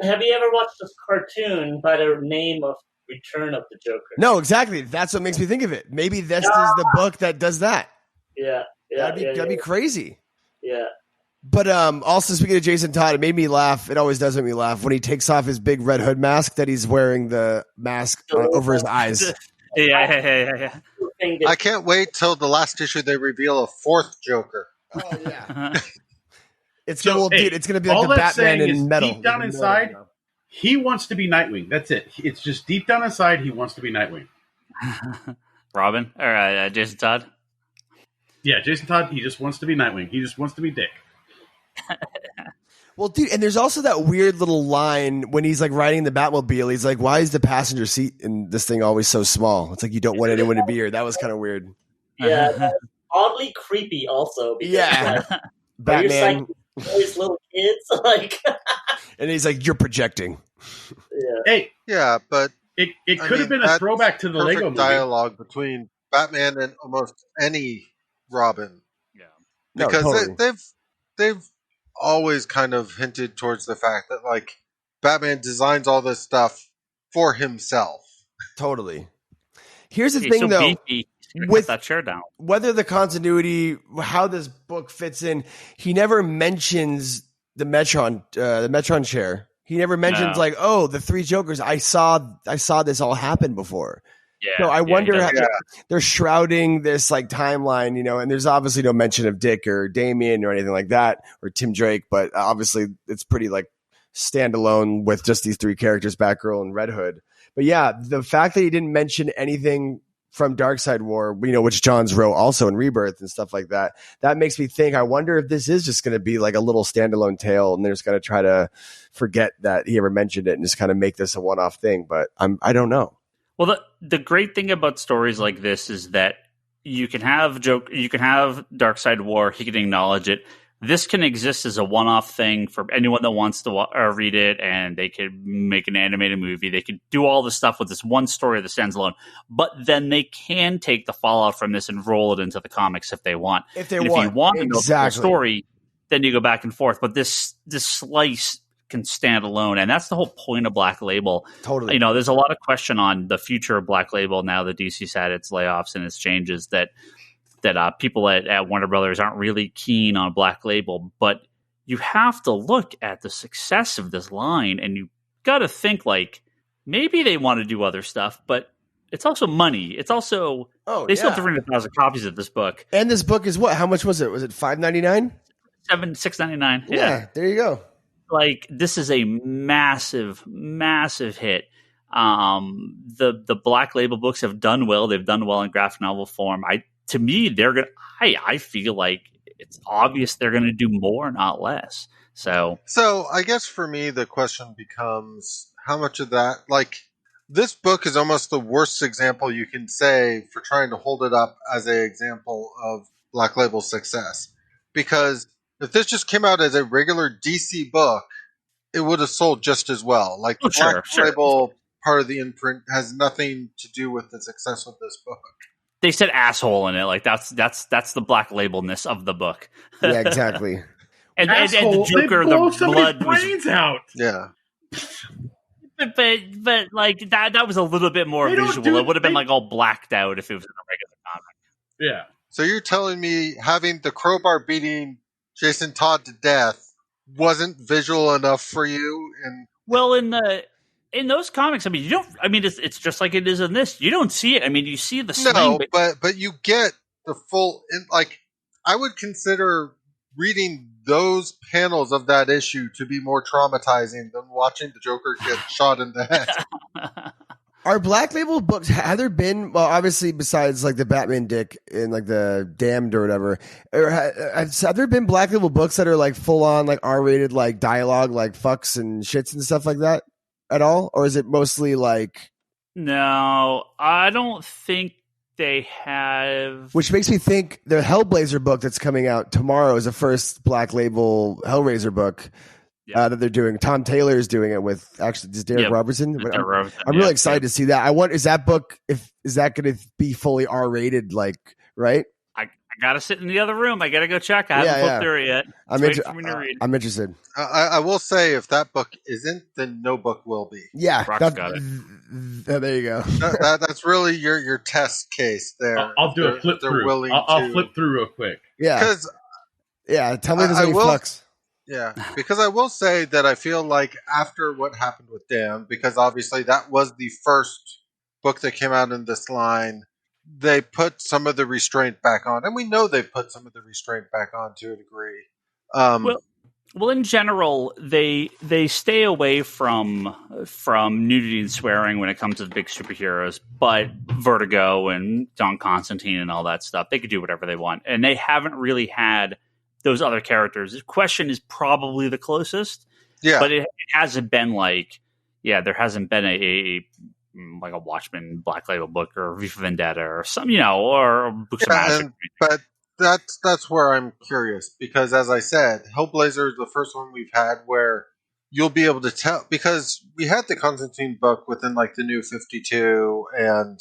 S3: Have you ever watched this cartoon by the name of Return of the Joker?
S5: No, exactly. That's what makes me think of it. Maybe this is the book that does that.
S3: Yeah.
S5: That'd be crazy.
S3: Yeah.
S5: But also, speaking of Jason Todd, it made me laugh. It always does make me laugh when he takes off his big Red Hood mask that he's wearing the mask over his eyes.
S1: Yeah.
S4: I can't wait till the last issue they reveal a fourth Joker.
S5: Oh, yeah. It's
S2: So,
S5: going to be like the Batman in metal.
S2: Deep down inside, he wants to be Nightwing. That's it. It's just deep down inside, he wants to be Nightwing.
S1: Robin? Or Jason Todd?
S2: Yeah, Jason Todd, he just wants to be Nightwing. He just wants to be Dick.
S5: Well, dude, and there's also that weird little line when he's like riding the Batmobile. He's like, "Why is the passenger seat in this thing always so small?" It's like you don't want anyone to be here. That was kind of weird.
S3: Yeah, oddly creepy. Also, because
S5: Batman,
S3: these little kids, like,
S5: and he's like, "You're projecting."
S2: Yeah. Hey,
S4: yeah, but
S2: it could have been a throwback to the Lego movie.
S4: Dialogue between Batman and almost any Robin.
S1: Yeah,
S4: because
S5: totally.
S4: they've always kind of hinted towards the fact that like Batman designs all this stuff for himself.
S5: Totally. Here's the thing, though.
S1: Beefy. With that chair down,
S5: whether the continuity, how this book fits in, he never mentions the Metron chair. He never mentions like, oh, the three Jokers. I saw this all happen before.
S1: Yeah.
S5: So I wonder how they're shrouding this like timeline, and there's obviously no mention of Dick or Damian or anything like that, or Tim Drake, but obviously it's pretty like standalone with just these three characters, Batgirl and Red Hood. But yeah, the fact that he didn't mention anything from Darkseid War, which Johns wrote also in Rebirth and stuff like that, that makes me think, I wonder if this is just going to be like a little standalone tale and they're just going to try to forget that he ever mentioned it and just kind of make this a one-off thing. But I don't know.
S1: Well, the great thing about stories like this is that you can have Darkseid War, he can acknowledge it. This can exist as a one-off thing for anyone that wants to read it, and they could make an animated movie. They could do all this stuff with this one story that stands alone. But then they can take the fallout from this and roll it into the comics if they want.
S5: If you
S1: want to know the whole story, then you go back and forth. But this slice can stand alone, and that's the whole point of Black Label.
S5: Totally.
S1: There's a lot of question on the future of Black Label now that DC's had its layoffs and its changes that people at Warner Brothers aren't really keen on Black Label, but you have to look at the success of this line, and you got to think like maybe they want to do other stuff, but it's also money. It's also they sold 300,000 copies of this book,
S5: and this book is what? How much was it? Was it $5.99?
S1: $6.99.
S5: Yeah, there you go.
S1: Like this is a massive, massive hit. The Black Label books have done well. They've done well in graphic novel form. To me, they're gonna. I feel like it's obvious they're gonna do more, not less. So
S4: I guess for me, the question becomes how much of that, like this book, is almost the worst example you can say for trying to hold it up as an example of Black Label success. Because if this just came out as a regular DC book, it would have sold just as well. Like the Black Label part of the imprint has nothing to do with the success of this book.
S1: They said asshole in it, like that's the Black Labelness of the book.
S5: Yeah, exactly.
S1: and the Joker, the blood
S2: brains out.
S4: Yeah,
S1: but like that was a little bit more visual. It would have been like all blacked out if it was in a regular comic.
S2: Yeah.
S4: So you're telling me having the crowbar beating Jason Todd to death wasn't visual enough for you? And
S1: well, in those comics, I mean, you don't. I mean, it's just like it is in this. You don't see it. I mean, you see the sling,
S4: but you get the full. Like, I would consider reading those panels of that issue to be more traumatizing than watching the Joker get shot in the head.
S5: Are Black Label books, have there been, well, obviously besides like the Batman Dick and like the Damned or whatever, have there been Black Label books that are like full on like R-rated like dialogue, like fucks and shits and stuff like that at all? Or is it mostly like...
S1: No, I don't think they have.
S5: Which makes me think the Hellblazer book that's coming out tomorrow is the first Black Label Hellraiser book. That they're doing. Tom Taylor is doing it with actually just Derek Robertson. I'm really excited to see that. I want, is that book, is that going to be fully R-rated, like, right?
S1: I gotta sit in the other room. I gotta go check. I haven't looked through it yet.
S5: I'm interested.
S4: I will say, if that book isn't, then no book will be.
S5: Yeah,
S1: Brock's got it.
S5: There you go.
S4: That's really your test case there.
S2: I'll do a flip through. I'll flip through real quick.
S5: Yeah,
S4: because
S5: tell me there's any fucks.
S4: Yeah, because I will say that I feel like after what happened with Dan, because obviously that was the first book that came out in this line, they put some of the restraint back on, and we know they put some of the restraint back on to a degree.
S1: Well, in general, they stay away from nudity and swearing when it comes to the big superheroes, but Vertigo and John Constantine and all that stuff, they could do whatever they want, and they haven't really had those other characters. The Question is probably the closest, but it hasn't been like, there hasn't been a like a Watchmen Black Label book or V for Vendetta or some, or books of magic.
S4: But that's where I'm curious, because as I said, Hellblazer is the first one we've had where you'll be able to tell, because we had the Constantine book within like the New 52
S1: and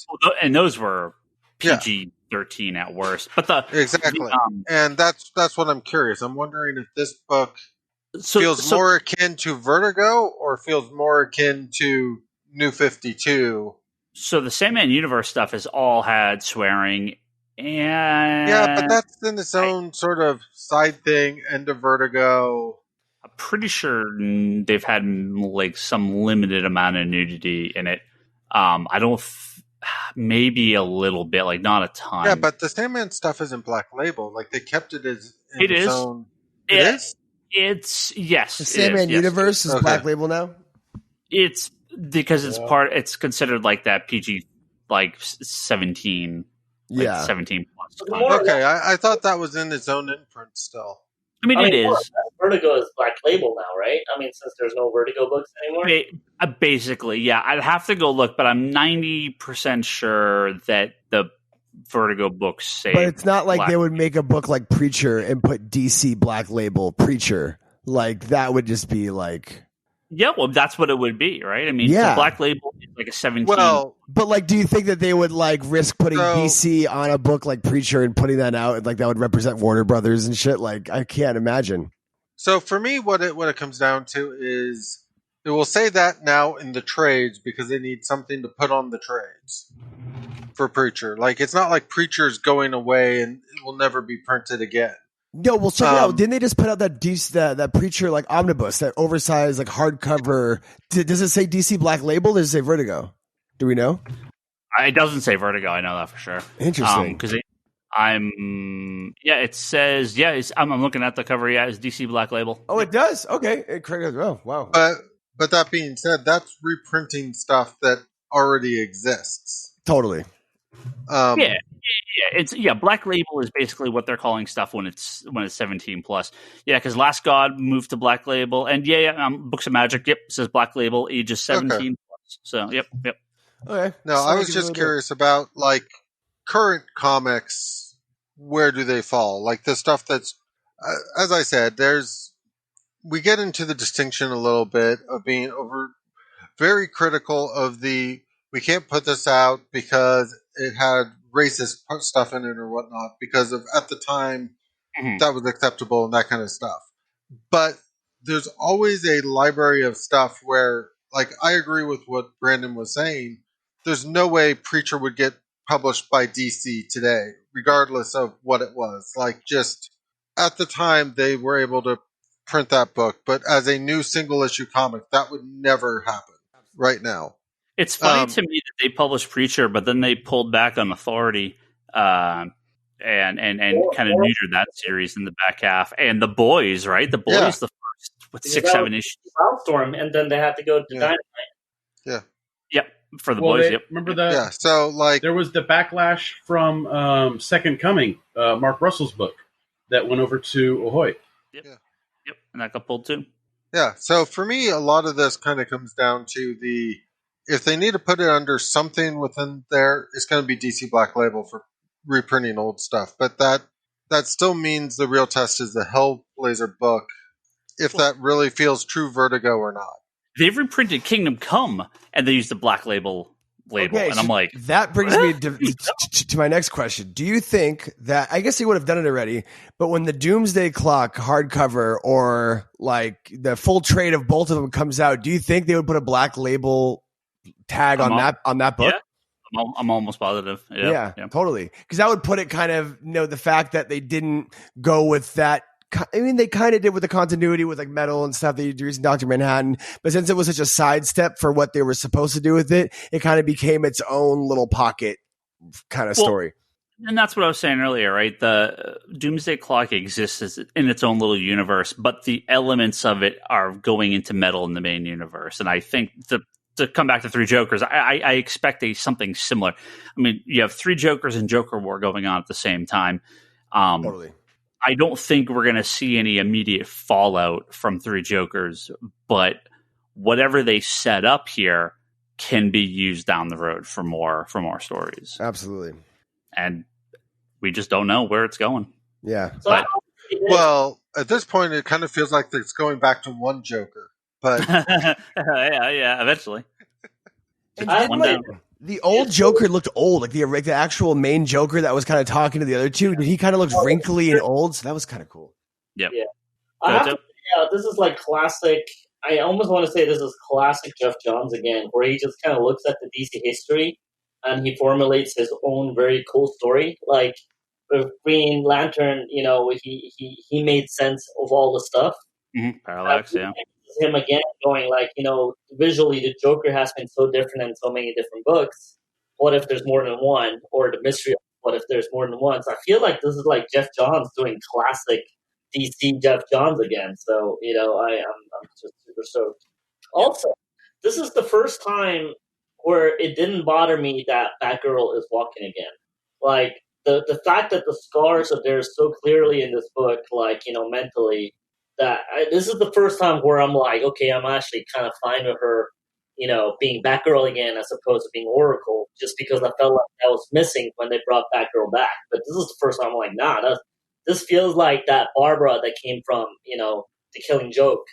S1: those were PG-13 at worst, but
S4: exactly, and that's what I'm curious. I'm wondering if this book feels more akin to Vertigo or feels more akin to New 52.
S1: So the Sandman Universe stuff has all had swearing, and
S4: but that's in its own sort of side thing. End of Vertigo.
S1: I'm pretty sure they've had like some limited amount of nudity in it. I don't. Maybe a little bit, like not a ton.
S4: Yeah, but the Sandman stuff isn't Black Label. Like they kept it as its own.
S1: It is. It's yes.
S5: The Sandman Universe is Black Label now.
S1: It's because it's part. It's considered like that PG, like 17. Like 17 plus.
S4: Okay, I thought that was in its own imprint still.
S1: I mean, it is.
S3: Vertigo is Black Label now, right? I mean, since there's no Vertigo books anymore.
S1: Basically, yeah. I'd have to go look, but I'm 90% sure that the Vertigo books say.
S5: But it's not like they would make a book like Preacher and put DC Black Label Preacher. Like that would just be like.
S1: Yeah, well, that's what it would be, right? I mean, the Black Label is like a 17.
S4: Well,
S5: but like, do you think that they would like risk putting DC on a book like Preacher and putting that out, and like that would represent Warner Brothers and shit? Like, I can't imagine.
S4: So for me, what it comes down to is it will say that now in the trades because they need something to put on the trades for Preacher. Like, it's not like Preacher's going away and it will never be printed again.
S5: No, well, check it out. Didn't they just put out that Preacher like omnibus, that oversized like hardcover? Does it say DC Black Label? Or does it say Vertigo? Do we know?
S1: It doesn't say Vertigo. I know that for sure.
S5: Interesting.
S1: Because it says I'm looking at the cover. Yeah, it's DC Black Label.
S5: Oh, it does. Okay. Oh, wow.
S4: But that being said, that's reprinting stuff that already exists.
S5: Totally.
S1: It's Black Label is basically what they're calling stuff when it's 17 plus. Yeah, because Last God moved to Black Label, and Books of Magic. Yep, says Black Label, ages 17 plus. So yep.
S5: Okay.
S4: No, I was just curious about like current comics. Where do they fall? Like the stuff that's, as I said, we get into the distinction a little bit of being very critical of we can't put this out because it had racist stuff in it or whatnot, because of at the time that was acceptable and that kind of stuff. But there's always a library of stuff where, like, I agree with what Brandon was saying. There's no way Preacher would get published by DC today, regardless of what it was. Like, just at the time, they were able to print that book, but as a new single issue comic, that would never happen right now.
S1: It's funny to me that they published Preacher, but then they pulled back on Authority and kind of neutered that series in the back half. And The Boys, right? The Boys, the first 6-7 issues.
S3: Wildstorm, and then they had to go to Dynamite.
S4: Yeah.
S1: Yep. For The Boys, yep.
S2: Remember that?
S4: Yeah. So, like,
S2: there was the backlash from Second Coming, Mark Russell's book, that went over to Ahoy.
S1: Yep. Yeah. Yep. And that got pulled too.
S4: Yeah. So for me, a lot of this kind of comes down to if they need to put it under something within there, it's going to be DC Black Label for reprinting old stuff. But that still means the real test is the Hellblazer book, if that really feels true Vertigo or not.
S1: They've reprinted Kingdom Come, and they used the Black Label. Okay, and I'm like,
S5: that brings me to my next question. Do you think that, I guess they would have done it already, but when the Doomsday Clock hardcover or like the full trade of both of them comes out, do you think they would put a Black Label tag on that book?
S1: Yeah. I'm almost positive. Yeah,
S5: totally. Because that would put it kind of, the fact that they didn't go with that. I mean, they kind of did with the continuity with like Metal and stuff. They used Dr. Manhattan, but since it was such a sidestep for what they were supposed to do with it, it kind of became its own little pocket kind of story.
S1: And that's what I was saying earlier, right? The Doomsday Clock exists in its own little universe, but the elements of it are going into Metal in the main universe. And I think to come back to Three Jokers, I expect something similar. I mean, you have Three Jokers and Joker War going on at the same time.
S5: Totally.
S1: I don't think we're going to see any immediate fallout from Three Jokers, but whatever they set up here can be used down the road for more stories.
S5: Absolutely.
S1: And we just don't know where it's going.
S5: Yeah.
S4: Well, at this point, it kind of feels like it's going back to one Joker. But
S1: yeah, eventually.
S5: The old Joker looked old, like the actual main Joker that was kind of talking to the other two. He kind of looked wrinkly and old, so that was kind of cool.
S1: Yep.
S3: Yeah. This is like classic. I almost want to say this is classic Jeff Johns again, where he just kind of looks at the DC history and he formulates his own very cool story. Like with Green Lantern, he made sense of all the stuff.
S1: Mm-hmm. Parallax, yeah.
S3: Him again going like, visually the Joker has been so different in so many different books. What if there's more than one? Or the mystery of what if there's more than one? So I feel like this is like Jeff Johns doing classic DC Jeff Johns again. So, I'm just super stoked. Also, this is the first time where it didn't bother me that Batgirl is walking again. Like the fact that the scars are there so clearly in this book, like, mentally, this is the first time where I'm like, okay, I'm actually kind of fine with her, being Batgirl again as opposed to being Oracle, just because I felt like that was missing when they brought Batgirl back. But this is the first time I'm like, nah, this feels like that Barbara that came from, The Killing Joke.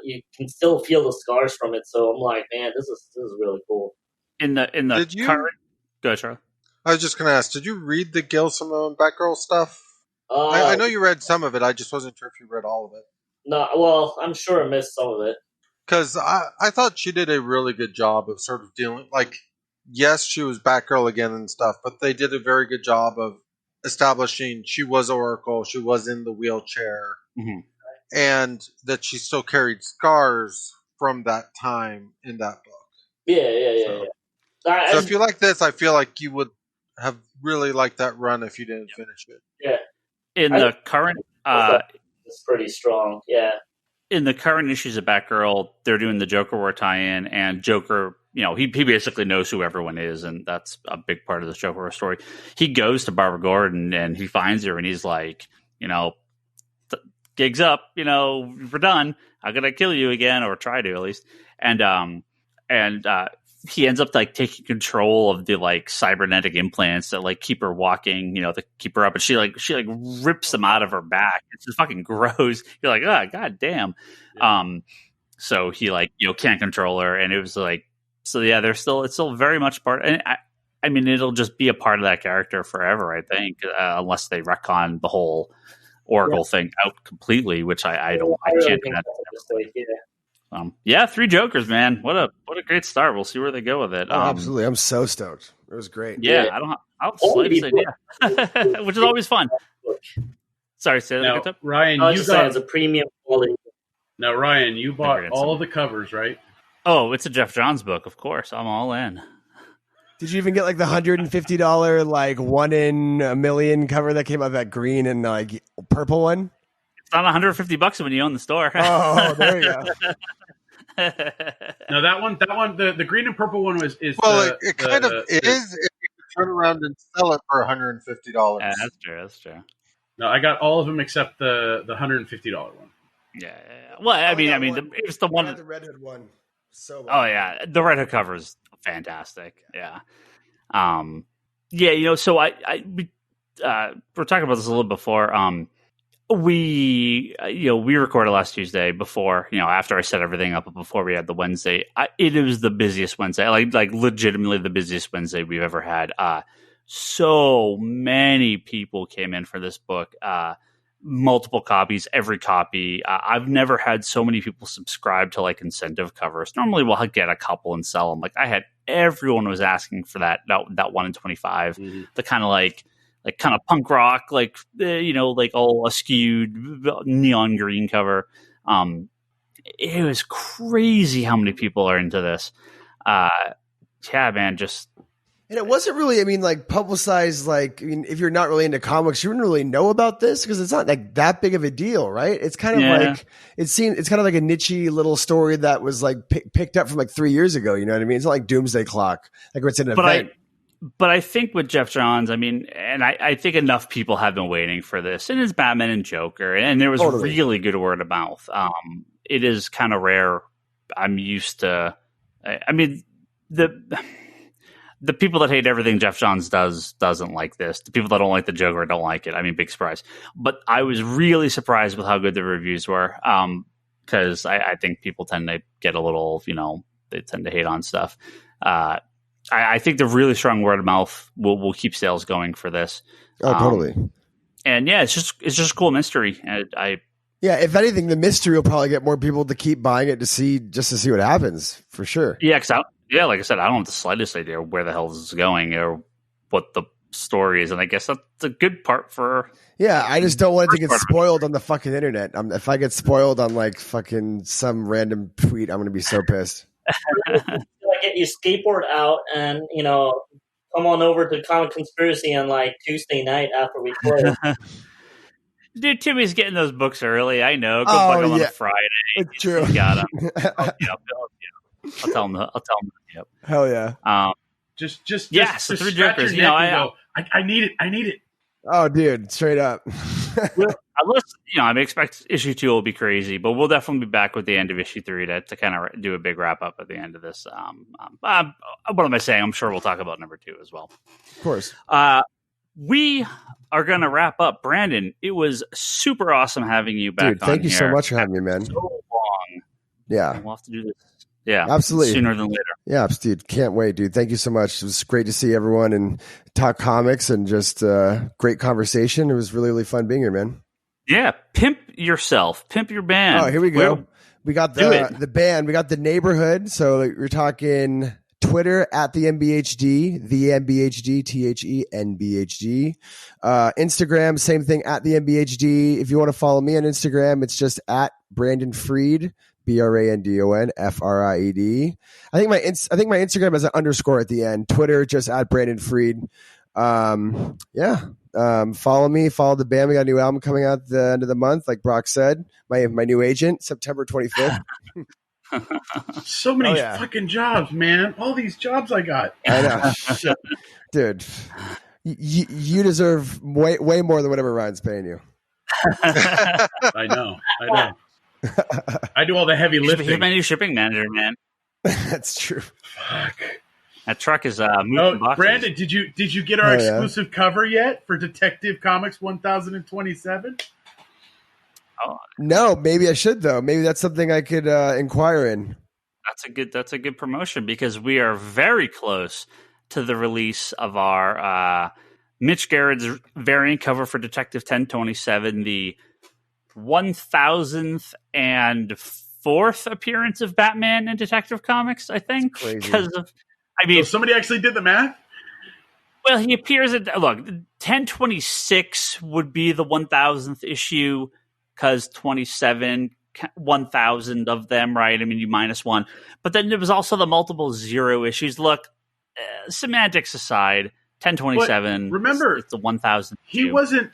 S3: You can still feel the scars from it, so I'm like, man, this is really cool.
S1: In the current, go ahead, Charlie.
S4: I was just going to ask, did you read the Gail Simone Batgirl stuff? I know you read some of it. I just wasn't sure if you read all of it.
S3: No, well, I'm sure I missed some of it.
S4: Because I thought she did a really good job of sort of dealing, like, yes, she was Batgirl again and stuff, but they did a very good job of establishing she was Oracle, she was in the wheelchair,
S1: mm-hmm.
S4: and that she still carried scars from that time in that book.
S3: Yeah.
S4: So if you like this, I feel like you would have really liked that run if you didn't finish it.
S3: Yeah.
S1: In the current...
S3: it's pretty strong, yeah.
S1: In the current issues of Batgirl, they're doing the Joker War tie-in, and Joker, he basically knows who everyone is, and that's a big part of the Joker War story. He goes to Barbara Gordon, and he finds her, and he's like, gig's up, we're done. I'm going to kill you again, or try to, at least. And he ends up like taking control of the like cybernetic implants that like keep her walking, that keep her up, and she rips them out of her back. It's just fucking gross. You're like, oh, god damn. Yeah. So he can't control her, and it was like, so yeah, it's still very much part. And I mean, it'll just be a part of that character forever, I think, unless they retcon the whole Oracle thing out completely, which I can't do that. Three Jokers, man. What a great start. We'll see where they go with it.
S5: Absolutely. I'm so stoked. It was great.
S1: Yeah, I don't have the slightest idea, which is always fun. Sorry, say that again.
S2: Ryan,
S3: I was just saying it's a premium quality.
S2: Now, Ryan, you bought all of the covers, right?
S1: Oh, it's a Jeff Johns book, of course. I'm all in.
S5: Did you even get like the $150 like 1 in a million cover that came out, that green and like purple one?
S1: It's not $150 when you own the store.
S5: Oh, there you go.
S2: No, that one, the green and purple one is
S4: it kind of is if you could turn around and sell it for $150.
S1: Yeah, that's true.
S2: No, I got all of them except the $150 one.
S1: Yeah. Well, I mean, it's the one.
S5: The Red Hood one. So
S1: well. Oh yeah, the Red Hood cover is fantastic. Yeah. Yeah. So we were talking about this a little before. We recorded last Tuesday before, after I set everything up, before we had the Wednesday. It was the busiest Wednesday, like legitimately the busiest Wednesday we've ever had. So many people came in for this book. Multiple copies, every copy. I've never had so many people subscribe to like incentive covers. Normally we'll get a couple and sell them. Like I had everyone was asking for that 1 in 25, the kind of like kind of punk rock, like all skewed neon green cover. It was crazy how many people are into this. Yeah, man, just.
S5: And it wasn't really, like publicized, if you're not really into comics, you wouldn't really know about this because it's not like that big of a deal, right? It's kind of like, it's kind of like a niche-y little story that was like picked up from like 3 years ago. You know what I mean? It's not like Doomsday Clock, like it's an event.
S1: But I think with Jeff Johns, and I think enough people have been waiting for this, and it's Batman and Joker, and there was really good word of mouth. It is kind of rare. I'm used to, the people that hate everything Jeff Johns doesn't like this. The people that don't like the Joker don't like it. Big surprise. But I was really surprised with how good the reviews were, because I think people tend to get a little, they tend to hate on stuff. I think the really strong word of mouth will keep sales going for this.
S5: Oh, totally.
S1: And yeah, it's just a cool mystery.
S5: Yeah, if anything, the mystery will probably get more people to keep buying it to see what happens for sure.
S1: Yeah, like I said, I don't have the slightest idea where the hell this is going or what the story is, and I guess that's a good part for.
S5: Yeah, I just don't want it to get spoiled on the fucking internet. If I get spoiled on like fucking some random tweet, I'm gonna be so pissed.
S3: Get your skateboard out and come on over to Comic Conspiracy on like Tuesday night after we close.
S1: Dude, Timmy's getting those books early. I know. Go buy them on a Friday.
S5: It's true.
S1: He got them. I'll tell him. Yep.
S5: Hell yeah.
S2: Just
S1: so Three Jokers.
S2: I need it.
S5: Oh, dude, straight up.
S1: Well, unless I expect issue 2 will be crazy, but we'll definitely be back with the end of issue 3 to kind of do a big wrap up at the end of this. What am I saying? I'm sure we'll talk about number 2 as well.
S5: Of course.
S1: We are going to wrap up. Brandon, it was super awesome having you back.
S5: Dude, thank you so much for having me, man.
S1: So long.
S5: Yeah,
S1: we'll have to do this. Yeah,
S5: absolutely.
S1: Sooner than later.
S5: Yeah, dude. Can't wait, dude. Thank you so much. It was great to see everyone and talk comics and just great conversation. It was really, really fun being here, man.
S1: Yeah. Pimp yourself. Pimp your band.
S5: Oh, here we go. We got the band. We got the Neighborhood. So we're talking Twitter at the NBHD, the NBHD, THENBHD. Instagram, same thing at the NBHD. If you want to follow me on Instagram, it's just at Brandon Fried. BRANDON FRIED. I think my Instagram has an underscore at the end. Twitter just at Brandon Fried. Follow me, follow the band. We got a new album coming out at the end of the month, like Brock said. My new agent, September 25th.
S2: So many fucking jobs, man. All these jobs I got.
S5: I know. Shit. Dude. You deserve way more than whatever Ryan's paying you.
S2: I know. I do all the heavy lifting.
S1: He's my new shipping manager, man.
S5: That's true.
S2: Fuck.
S1: That truck is moving boxes.
S2: Brandon, did you get our exclusive cover yet for Detective Comics 1027?
S5: Oh. No, maybe I should though. Maybe that's something I could inquire in.
S1: That's a good promotion because we are very close to the release of our Mitch Garrett's variant cover for Detective 1027, the 1000th and 4th appearance of Batman in Detective Comics, I think.
S5: That's crazy.
S2: So somebody actually did the math?
S1: Well, he appears at 1026 would be the 1000th issue because 27 1000 of them, right? I mean, you minus one, but then there was also the multiple 0 issues. Look, semantics aside, 1027.
S2: But remember,
S1: it's the 1000th.
S2: He wasn't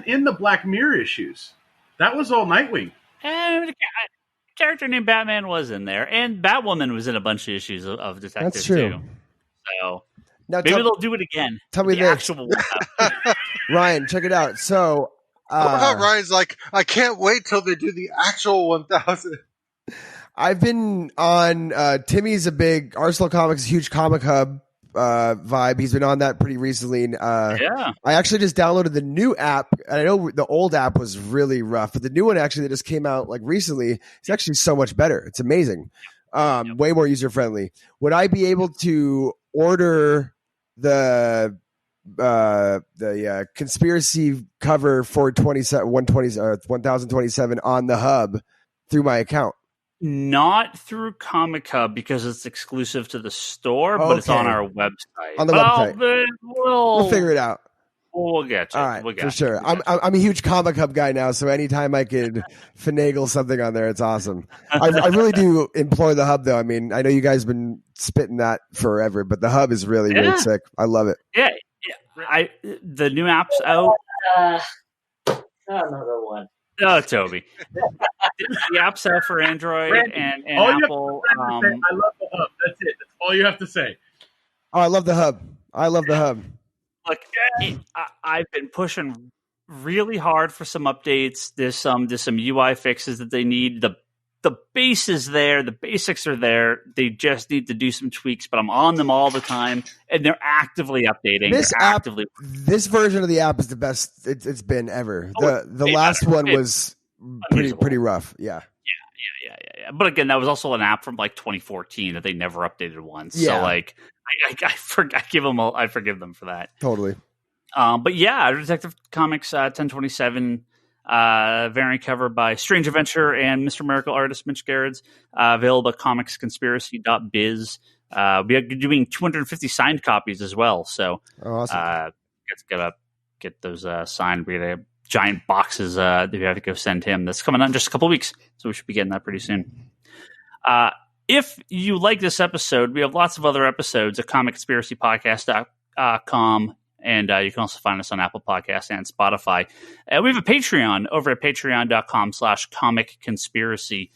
S2: in the Black Mirror issues. That was all Nightwing.
S1: And a character named Batman was in there, and Batwoman was in a bunch of issues of Detective. That's true. Too. So now maybe they'll do it again.
S5: Tell me this, Ryan. Check it out. So.
S4: Ryan's like, I can't wait till they do the actual 1000.
S5: I've been on Timmy's a big Arsenal Comics, huge comic hub vibe. He's been on that pretty recently. I actually just downloaded the new app. And I know the old app was really rough, but the new one actually that just came out like recently, it's actually so much better. It's amazing. Way more user friendly. Would I be able to order the conspiracy cover for 1027 on the hub through my account?
S1: Not through Comic Hub because it's exclusive to the store, but it's on our website.
S5: On the website, we'll figure it out.
S1: We'll get you.
S5: All right, for sure. I'm a huge Comic Hub guy now, so anytime I could finagle something on there, it's awesome. I really do implore the hub, though. I mean, I know you guys have been spitting that forever, but the hub is really sick. I love it.
S1: Yeah. The new app's out.
S3: Another one.
S1: Oh, Toby. The app's out for Android and Apple.
S2: I love the hub. That's it. That's all you have to say.
S5: Oh, I love the hub.
S1: Look, I've been pushing really hard for some updates. There's some UI fixes that they need. The base is there. The basics are there. They just need to do some tweaks, but I'm on them all the time, and they're actively updating.
S5: This version of the app is the best it's been ever. The last one was pretty rough. Yeah.
S1: But again, that was also an app from like 2014 that they never updated once. Yeah. So like, I forgive them for that.
S5: Totally.
S1: But yeah, Detective Comics 1027. Variant cover by Strange Adventure and Mr. Miracle artist Mitch Gerrits. Available at comicsconspiracy.biz. We are doing 250 signed copies as well. So
S5: awesome.
S1: Gotta get those signed. We got giant boxes that we have to go send him. That's coming out in just a couple of weeks. So we should be getting that pretty soon. If you like this episode, we have lots of other episodes at comicconspiracypodcast.com. And you can also find us on Apple Podcasts and Spotify. We have a Patreon over at patreon.com/comicconspiracy.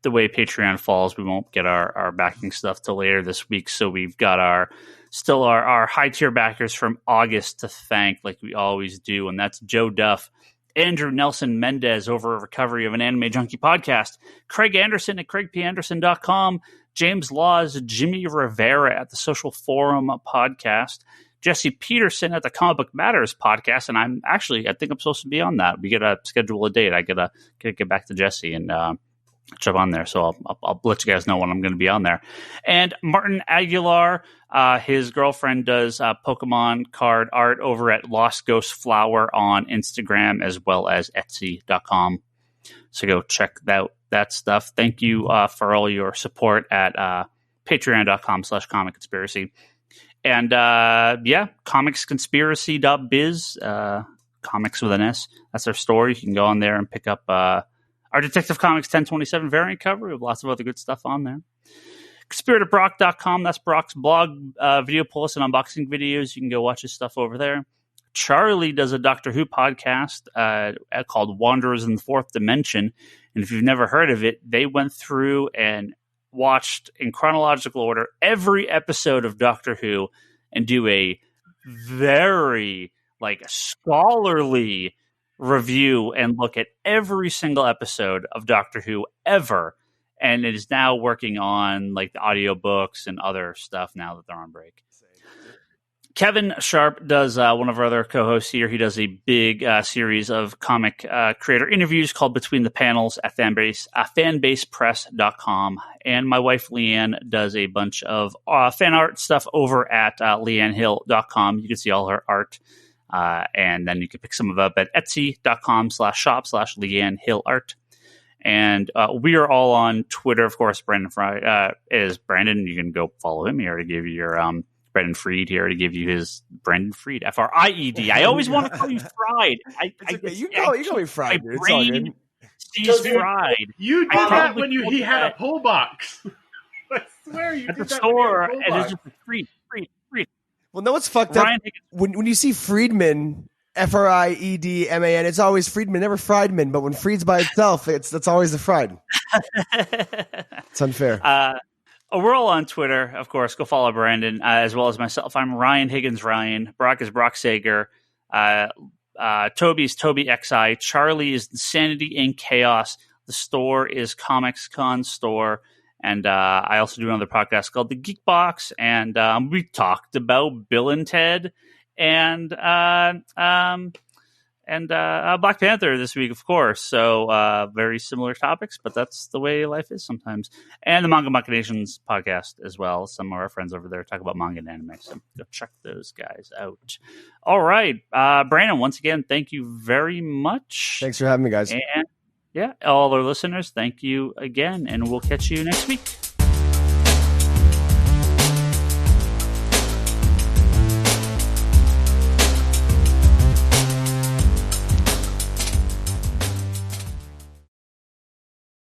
S1: The way Patreon falls, we won't get our backing stuff till later this week. So we've got our high tier backers from August to thank, like we always do. And that's Joe Duff, Andrew Nelson Mendez over Recovery of an Anime Junkie podcast, Craig Anderson at craigpanderson.com, James Laws, Jimmy Rivera at the Social Forum podcast, Jesse Peterson at the Comic Book Matters podcast, and I think I'm supposed to be on that. We got to schedule a date. I gotta get back to Jesse and jump on there. So I'll let you guys know when I'm going to be on there. And Martin Aguilar, his girlfriend does Pokemon card art over at Lost Ghost Flower on Instagram as well as Etsy.com. So go check that stuff. Thank you for all your support at patreon.com/comicconspiracy. And comicsconspiracy.biz, comics with an S. That's our store. You can go on there and pick up our Detective Comics 1027 variant cover. We have lots of other good stuff on there. Conspiratedbrock.com. That's Brock's blog, video pulls and unboxing videos. You can go watch his stuff over there. Charlie does a Doctor Who podcast called Wanderers in the Fourth Dimension. And if you've never heard of it, they went through and watched in chronological order every episode of Doctor Who and do a very scholarly review and look at every single episode of Doctor Who ever. And it is now working on the audiobooks and other stuff now that they're on break. Kevin Sharp does one of our other co-hosts here. He does a big series of comic creator interviews called Between the Panels at fanbasepress.com. And my wife Leanne does a bunch of fan art stuff over at leannehill.com. You can see all her art. And then you can pick some of it up at etsy.com/shop/leannehillart. And we are all on Twitter. Of course, Brandon Fry is Brandon. You can go follow him. He already gave you your Brendan Fried here to give you his Brendan Fried, Fried. I always want to call you Fried.
S5: You call me Fried, dude. It's all good.
S1: Sees Fried.
S2: You did that when he had a pull box. I swear you
S1: at
S2: did
S1: the
S2: that
S1: store,
S2: when he had a
S1: and
S2: pull
S1: it's
S2: box.
S1: just Fried.
S5: Well, no, what's fucked up? When you see Friedman, Friedman, it's always Friedman, never Friedman. But when Fried's by itself, that's always the Fried. It's unfair.
S1: We're all on Twitter, of course. Go follow Brandon, as well as myself. I'm Ryan Higgins. Brock is Brock Sager. Toby's Toby XI. Charlie is Insanity and Chaos. The store is Comics Con Store. And I also do another podcast called The Geek Box. And we talked about Bill and Ted and Black Panther this week, of course. So very similar topics, but that's the way life is sometimes. And the Manga Machinations podcast as well. Some of our friends over there talk about manga and anime, so go check those guys out. All right. Brandon, once again, thank you very much.
S5: Thanks for having me, guys.
S1: And yeah, all our listeners, thank you again, and we'll catch you next week.